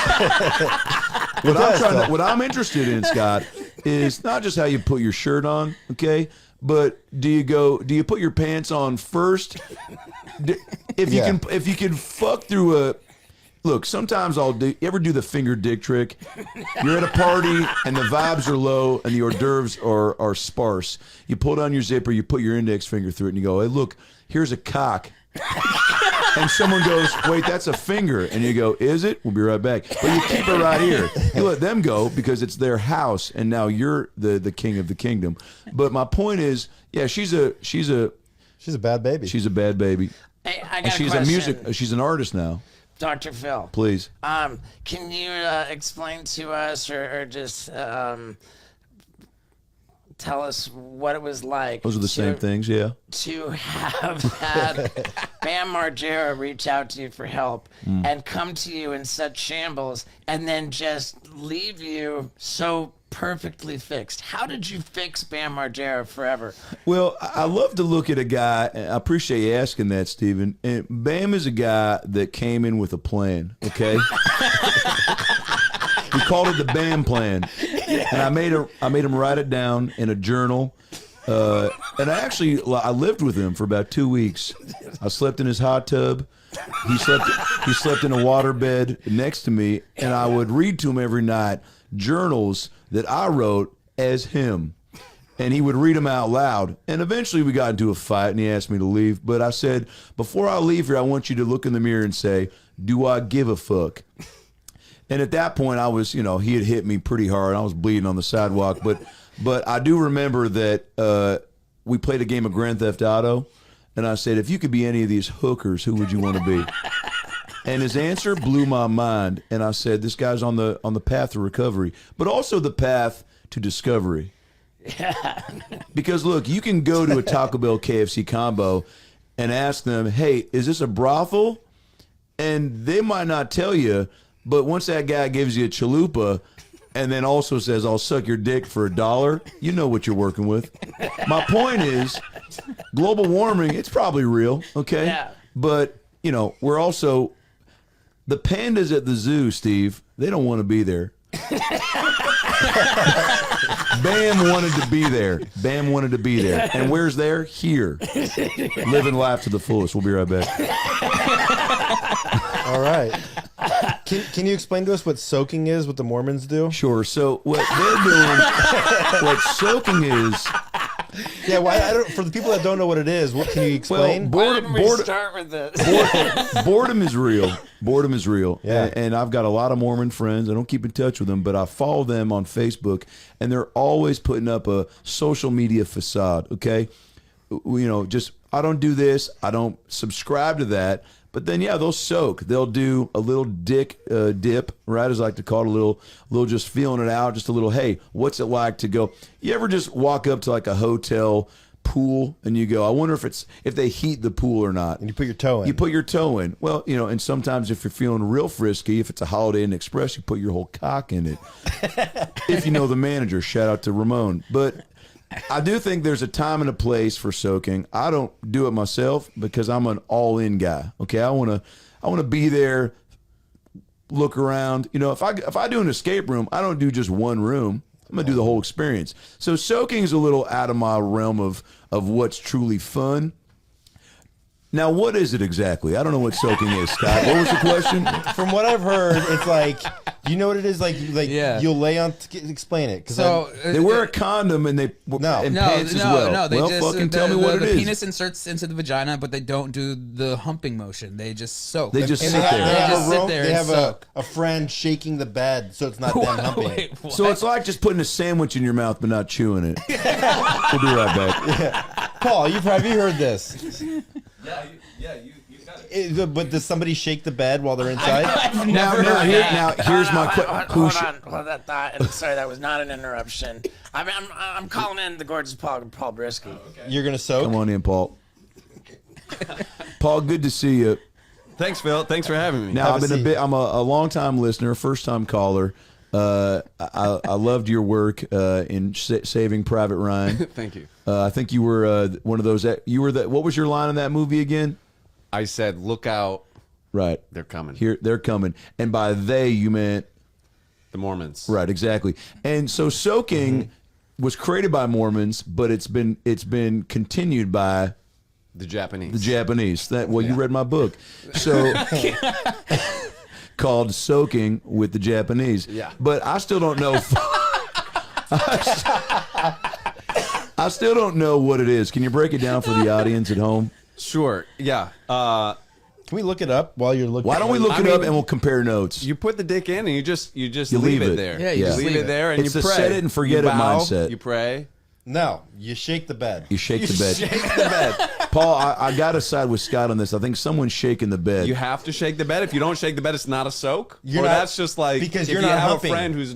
What I'm interested in, Scott, is not just how you put your shirt on, okay? But do you put your pants on first? If you can fuck through a look, sometimes you ever do the finger dick trick? You're at a party and the vibes are low and the hors d'oeuvres are sparse. You pull down your zipper, you put your index finger through it, and you go, hey, look, here's a cock. And someone goes, wait, that's a finger. And you go, is it? We'll be right back. But you keep it right here. You let them go because it's their house, and now you're the king of the kingdom. But my point is, yeah, she's a She's a bad baby. She's a bad baby. Hey, I And got she's a a question. she's an artist now. Dr. Phil. Please. Can you explain to us or just tell us what it was like? Those are the same things, yeah. To have had Bam Margera reach out to you for help and come to you in such shambles and then just leave you so perfectly fixed. How did you fix Bam Margera forever? Well, I love to look at a guy. I appreciate you asking that, Stephen. And Bam is a guy that came in with a plan. Okay, we called it the Bam plan, and I made him write it down in a journal. And I lived with him for about 2 weeks. I slept in his hot tub. He slept in a waterbed next to me, and I would read to him every night journals that I wrote as him. And he would read them out loud. And eventually we got into a fight and he asked me to leave. But I said, before I leave here, I want you to look in the mirror and say, do I give a fuck? And at that point I was, he had hit me pretty hard. I was bleeding on the sidewalk. But I do remember that we played a game of Grand Theft Auto. And I said, if you could be any of these hookers, who would you want to be? And his answer blew my mind. And I said, this guy's on the path to recovery, but also the path to discovery. Yeah. Because look, you can go to a Taco Bell KFC combo and ask them, hey, is this a brothel? And they might not tell you, but once that guy gives you a chalupa and then also says, I'll suck your dick for $1, you know what you're working with. My point is, global warming, it's probably real, okay? Yeah. But, we're also, the pandas at the zoo, Steve, they don't want to be there. Bam wanted to be there. Bam wanted to be there. And where's there? Here. Living life to the fullest. We'll be right back. All right. Can you explain to us what soaking is, what the Mormons do? Sure. So what they're doing, what soaking is, Yeah, well, I don't. For the people that don't know what it is, what can you explain? Why didn't we start with this? boredom is real. Boredom is real. Yeah. And I've got a lot of Mormon friends. I don't keep in touch with them, but I follow them on Facebook, and they're always putting up a social media facade. Okay, just I don't do this. I don't subscribe to that. But then, yeah, they'll soak. They'll do a little dick dip, right, as I like to call it, a little just feeling it out, just a little, hey, what's it like to go? You ever just walk up to like a hotel pool and you go, I wonder if they heat the pool or not. And you put your toe in. You put your toe in. Well, and sometimes if you're feeling real frisky, if it's a Holiday Inn Express, you put your whole cock in it. If you know the manager, shout out to Ramon. But I do think there's a time and a place for soaking. I don't do it myself because I'm an all-in guy. Okay, I want to be there, look around. If I do an escape room, I don't do just one room. I'm gonna do the whole experience. So soaking is a little out of my realm of what's truly fun. Now, what is it exactly? I don't know what soaking is, Scott. What was the question? From what I've heard, it's like, you know what it is? Like Yeah. you'll lay on. Explain it. So They wear a condom and and pants as well. No, they well, just fucking tell me what it the is. penis inserts into the vagina, but they don't do the humping motion. They just soak. They just and sit they have, there. they have Just a sit rope. there They and have soak. a friend shaking the bed, so it's not them humping. Wait, what? So it's like just putting a sandwich in your mouth but not chewing it. We'll be right back. Paul, have you heard this? You got it. But does somebody shake the bed while they're inside? I've never heard that. Here's my Hold question. on, that thought. And sorry, that was not an interruption. I'm calling in the gorgeous Paul Brisky. You're gonna soak. Come on in, Paul. Paul, good to see you. Thanks, Phil. Thanks for having me. Now, Have a seat. I'm a long-time listener, first-time caller. I loved your work in Saving Private Ryan. Thank you. I think you were one of those. You were what was your line in that movie again? I said, look out. Right. They're coming. Here, they're coming. And by they, you meant The Mormons. right, exactly. And so soaking was created by Mormons, but it's been continued by The Japanese. the Japanese. You read my book, so called Soaking with the Japanese. Yeah. But I still don't know. I still don't know what it is. Can you break it down for the audience at home? Sure. Yeah. Can we look it up while you're looking? Why don't we look it up and we'll compare notes? You put the dick in and you just You leave leave it it. there. Yeah, you just leave leave it it. there and It's you the pray. set it and forget You it bow, mindset. You pray. No, you shake the bed. You shake the bed. Shake the bed. Paul, I got to side with Scott on this. I think someone's shaking the bed. You have to shake the bed. If you don't shake the bed, it's not a soak. You're or not- that's just like because if you're you not have humping. a friend who's.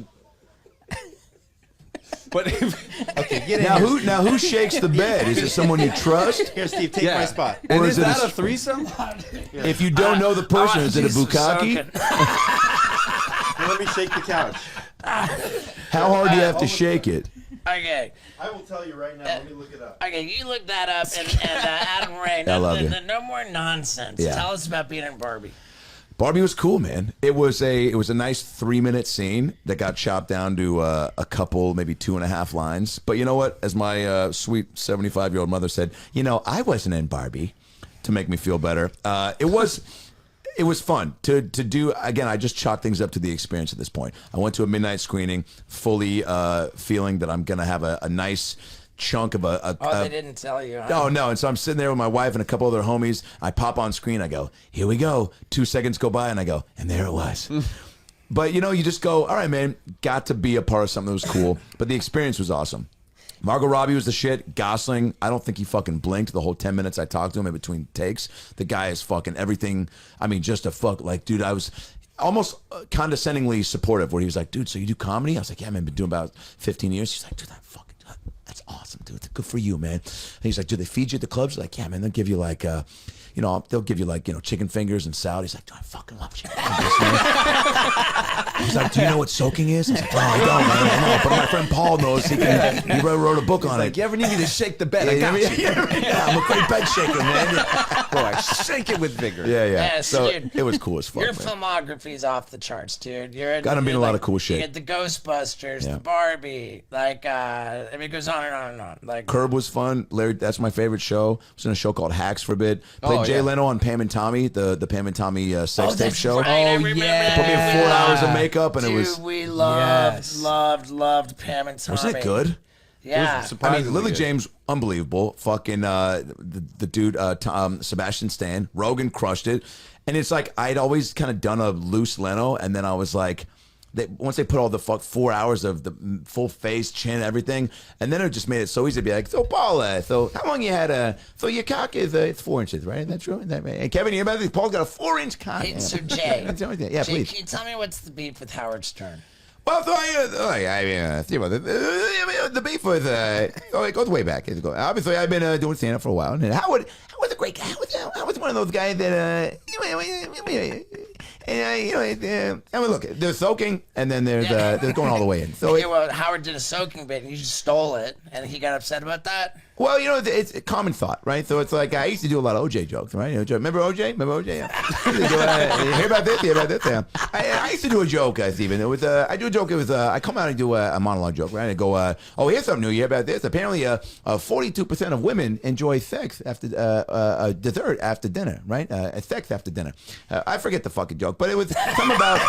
But if, Okay, get in now here. who shakes the bed? Is it someone you trust? Here, Steve, take yeah. my spot. And Or is is it that a- a threesome? If you don't know the person, is it a bukkake? Here, let me shake the couch. How hard do you have to shake it? Okay. I will tell you right now. Let me look it up. Okay, you look that up, and Adam Ray, I love you. no more nonsense. Yeah. Tell us about being in Barbie. Barbie was cool, man. It was a nice 3-minute scene that got chopped down to a couple, maybe 2.5 lines. But you know what? As my sweet 75-year-old mother said, I wasn't in Barbie, to make me feel better. It was fun to do. Again, I just chalk things up to the experience at this point. I went to a midnight screening, fully feeling that I'm gonna have a nice chunk of They didn't tell you. Huh? No. And so I'm sitting there with my wife and a couple other homies. I pop on screen. I go, here we go. 2 seconds go by, and I go, and there it was. But, you just go, all right, man, got to be a part of something that was cool. But the experience was awesome. Margot Robbie was the shit. Gosling, I don't think he fucking blinked the whole 10 minutes I talked to him in between takes. The guy is fucking everything. I mean, just a fuck. Like, dude, I was almost condescendingly supportive where he was like, dude, so you do comedy? I was like, yeah, man, been doing about 15 years. He's like, dude, that's awesome, dude. Good for you, man. And he's like, do they feed you at the clubs? Like, yeah, man, they'll give you like, they'll give you like, chicken fingers and salad. He's like, dude, I fucking love chicken fingers, man. He's like, do you know what soaking is? I was like, no, I don't, man. I know, but my friend Paul knows. He wrote a book on it. Like, you ever need me to shake the bed? I got you. Yeah, I'm a great bed shaker, man. Boy, I shake it with vigor. Yeah. Yes, So dude. it was cool as fuck, Your man. filmography's off the charts, dude. Got him being a lot of cool shit. You get the Ghostbusters, Yeah. the Barbie, it goes on and on and on. Like, Curb was fun. Larry, that's my favorite show. I was in a show called Hacks for a bit. Played Oh, Jay yeah. Leno on Pam and Tommy, the Pam and Tommy sex tape that's show. right, I Oh, remember yeah. that. Put me in 4 hours of makeup, and Dude, it was. we loved, Yes. loved Pam and Tommy. Wasn't it good? Yeah. surprisingly Lily good. James, unbelievable. Fucking the dude, Sebastian Stan, Rogan crushed it. And it's like I'd always kind of done a loose Leno, and then I was like, once they put all the 4 hours of the full face, chin, everything, and then it just made it so easy to be like, so Paula, so how long you had so your cock is it's 4 inches, right? That's true. That right? Hey, Kevin, you remember this? Paul's got a 4-inch cock. Hey, so Jay, yeah, Jay, please. can you tell me what's the beef with Howard Stern? Well, so the beef was, it goes way back. Obviously, I've been doing stand-up for a while. And Howard was a great guy. Howard was one of those guys that, I mean, look, there's soaking, and then there's going all the way in. So, Yeah, well, Howard did a soaking bit, and you just stole it, and he got upset about that? well, it's a common thought, right? So it's like I used to do a lot of OJ jokes, right? Remember OJ? Yeah. You hear about this? Yeah. I used to do a joke, Stephen. It was I do a joke. It was I come out and do a monologue joke, right? I go, oh, here's something new. You hear about this? Apparently, 42% of women enjoy sex after dessert after dinner, right? Sex after dinner. I forget the fucking joke, but it was something about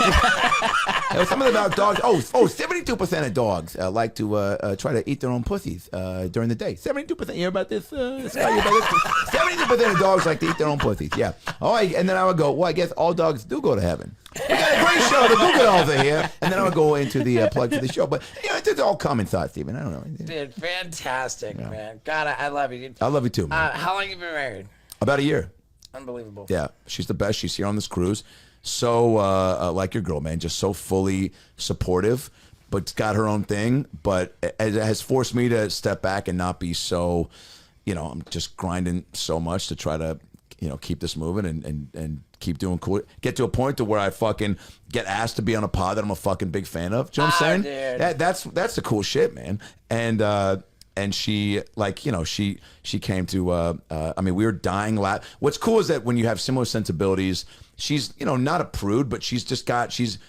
something about dogs. 72% of dogs like to try to eat their own pussies during the day. 72%. You hear about this? 72% of dogs like to eat their own pussies. Yeah. And then I would go, well, I guess all dogs do go to heaven. We got a great show. The Google Dolls are here. And then I would go into the plug for the show. But it's all common thought, Stephen. I don't know. Dude, fantastic, man. God, I love you, dude. I love you too, man. How long have you been married? About a year. Unbelievable. Yeah, she's the best. She's here on this cruise. So, like your girl, man, just so fully supportive, but got her own thing. But it has forced me to step back and not be so, I'm just grinding so much to try to, keep this moving and keep doing cool. Get to a point to where I fucking get asked to be on a pod that I'm a fucking big fan of. Do you know what I'm saying? Dude. That's the cool shit, man. And she, she came to, we were dying What's cool is that when you have similar sensibilities, she's, not a prude, but she's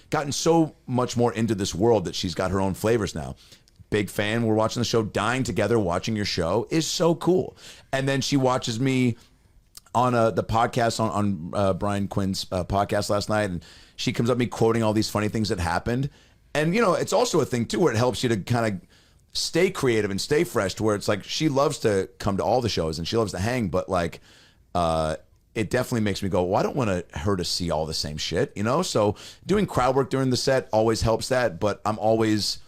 gotten so much more into this world that she's got her own flavors now. Big fan. We're watching the show, dying together, watching your show is so cool. And then she watches me on the podcast on Brian Quinn's podcast last night, and she comes up to me quoting all these funny things that happened. And, it's also a thing, too, where it helps you to kind of stay creative and stay fresh, to where it's like she loves to come to all the shows and she loves to hang, but it definitely makes me go, well, I don't want her to see all the same shit, So doing crowd work during the set always helps that, but I'm always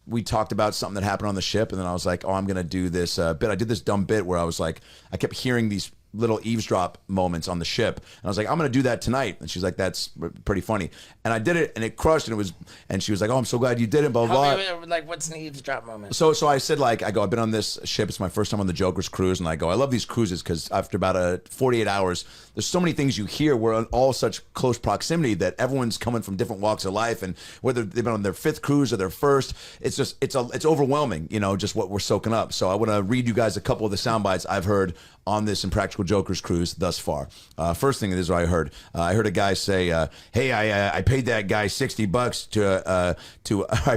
we talked about something that happened on the ship, and then I was like, oh, I'm gonna do this bit. I did this dumb bit where I was like, I kept hearing these little eavesdrop moments on the ship, and I was like, I'm gonna do that tonight. And she's like, that's pretty funny. And I did it, and it crushed. And she was like, oh, I'm so glad you did it. Blah blah. Like, what's an eavesdrop moment? So I said, like, I go, I've been on this ship. It's my first time on the Joker's cruise. And I go, I love these cruises because after about 48 hours, there's so many things you hear. We're in all such close proximity that everyone's coming from different walks of life. And whether they've been on their 5th cruise or their first, it's just, it's overwhelming, just what we're soaking up. So I want to read you guys a couple of the sound bites I've heard on this Impractical Jokers cruise thus far. First thing is what I heard. I heard a guy say, hey, I paid that guy $60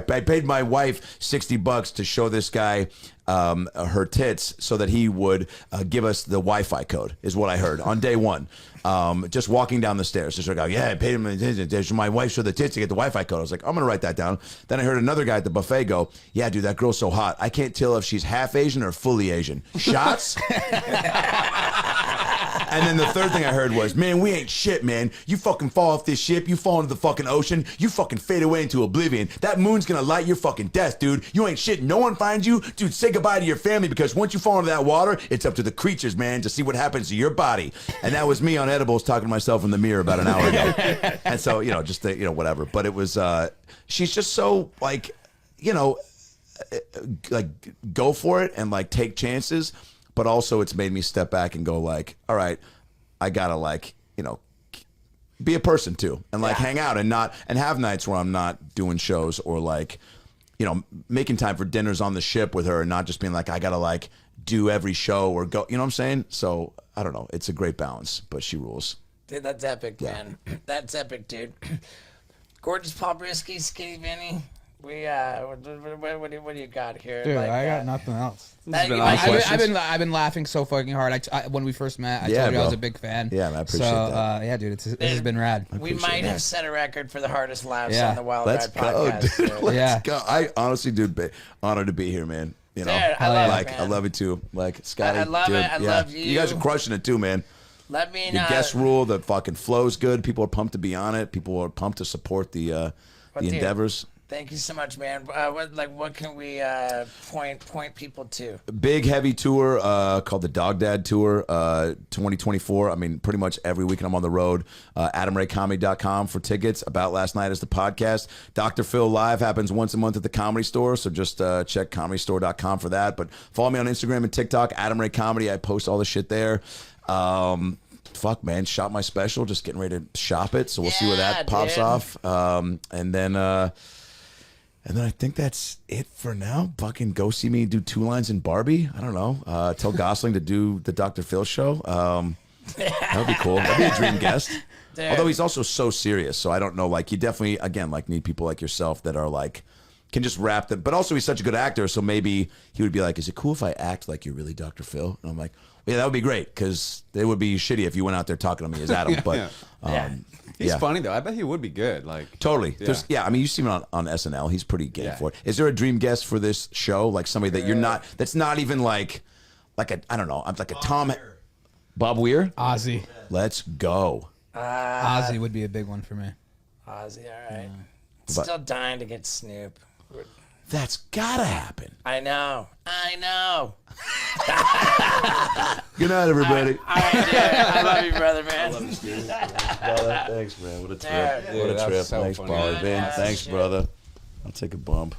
I paid my wife $60 to show this guy her tits so that he would give us the Wi-Fi code, is what I heard on day one. Just walking down the stairs. Just like, yeah, I paid him. My wife showed the tits to get the Wi-Fi code. I was like, I'm going to write that down. Then I heard another guy at the buffet go, yeah, dude, that girl's so hot. I can't tell if she's half Asian or fully Asian. Shots? And then the third thing I heard was, man, we ain't shit, man. You fucking fall off this ship. You fall into the fucking ocean. You fucking fade away into oblivion. That moon's going to light your fucking death, dude. You ain't shit. No one finds you. Dude, say goodbye to your family because once you fall into that water, it's up to the creatures, man, to see what happens to your body. And that was me on edibles talking to myself in the mirror about an hour ago. And so, just whatever. But it was, she's just so like, like go for it and like take chances. But also it's made me step back and go like, all right, I gotta like, be a person too and like hang out and have nights where I'm not doing shows or like, making time for dinners on the ship with her and not just being like, I gotta like do every show or go, you know what I'm saying? So I don't know. It's a great balance, but she rules. Dude, that's epic, man. That's epic, dude. Gorgeous Paul Brisky, Skinny Vinny. We what do you got here? Dude, I got nothing else. I've been laughing so fucking hard. When we first met, I told you I was a big fan. Yeah, man, I appreciate that. Yeah, dude, this has been rad. We might have set a record for the hardest laughs on the Wild Let's Ride go, podcast. dude. Let's go. I honestly, dude, honored to be here, man. Dude, I love it, man. I love it too. Like Scotty, I love dude, it. I love you. You guys are crushing it too, man. Let me Your know. guest rule, the fucking flow's good. People are pumped to be on it. People are pumped to support the endeavors. Thank you so much, man. What can we point people to? Big heavy tour called the Dog Dad Tour 2024. I mean, pretty much every weekend I'm on the road. AdamRayComedy.com for tickets. About Last Night is the podcast. Dr. Phil Live happens once a month at the Comedy Store, so just check ComedyStore.com for that. But follow me on Instagram and TikTok, Adam Ray Comedy. I post all the shit there. Fuck, man, shot my special. Just getting ready to shop it, so we'll see where that pops off. And then I think that's it for now. Fucking go see me do 2 lines in Barbie. I don't know. Tell Gosling to do the Dr. Phil show. That would be cool. That'd be a dream guest. Dude. Although he's also so serious, so I don't know. Like, you definitely, again, like need people like yourself that are like, can just rap them. But also he's such a good actor, so maybe he would be like, is it cool if I act like you're really Dr. Phil? And I'm like, yeah, that would be great, because it would be shitty if you went out there talking to me as Adam. But he's funny though. I bet he would be good. Like totally. I mean, you see him on SNL. He's pretty game for it. Is there a dream guest for this show? Like somebody that you're not. That's not even like a. I don't know. I'm like a Tom. Bob Weir. Ozzy. Let's go. Ozzy would be a big one for me. Ozzy, all right. Still dying to get Snoop. That's gotta happen. I know. Good night, everybody. All right, dude. I love you, brother, man. I love you, Steve. Brother, thanks, man. What a trip. Dude, what a trip. so Thanks, funny. Baller, man. Yeah, Thanks, shit. brother. I'll take a bump.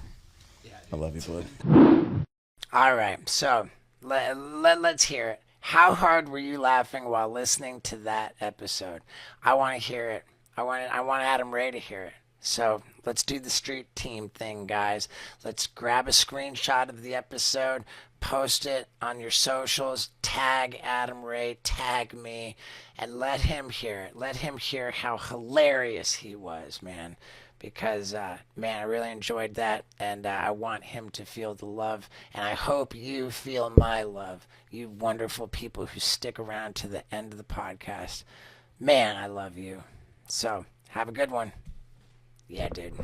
I love you, bud. All right, so let's hear it. How hard were you laughing while listening to that episode? I want to hear it. I want Adam Ray to hear it. So let's do the street team thing, guys. Let's grab a screenshot of the episode, post it on your socials, tag Adam Ray, tag me, and let him hear it. Let him hear how hilarious he was, man. Because, man, I really enjoyed that, and I want him to feel the love, and I hope you feel my love, you wonderful people who stick around to the end of the podcast. Man, I love you. So, have a good one. Yeah, dude.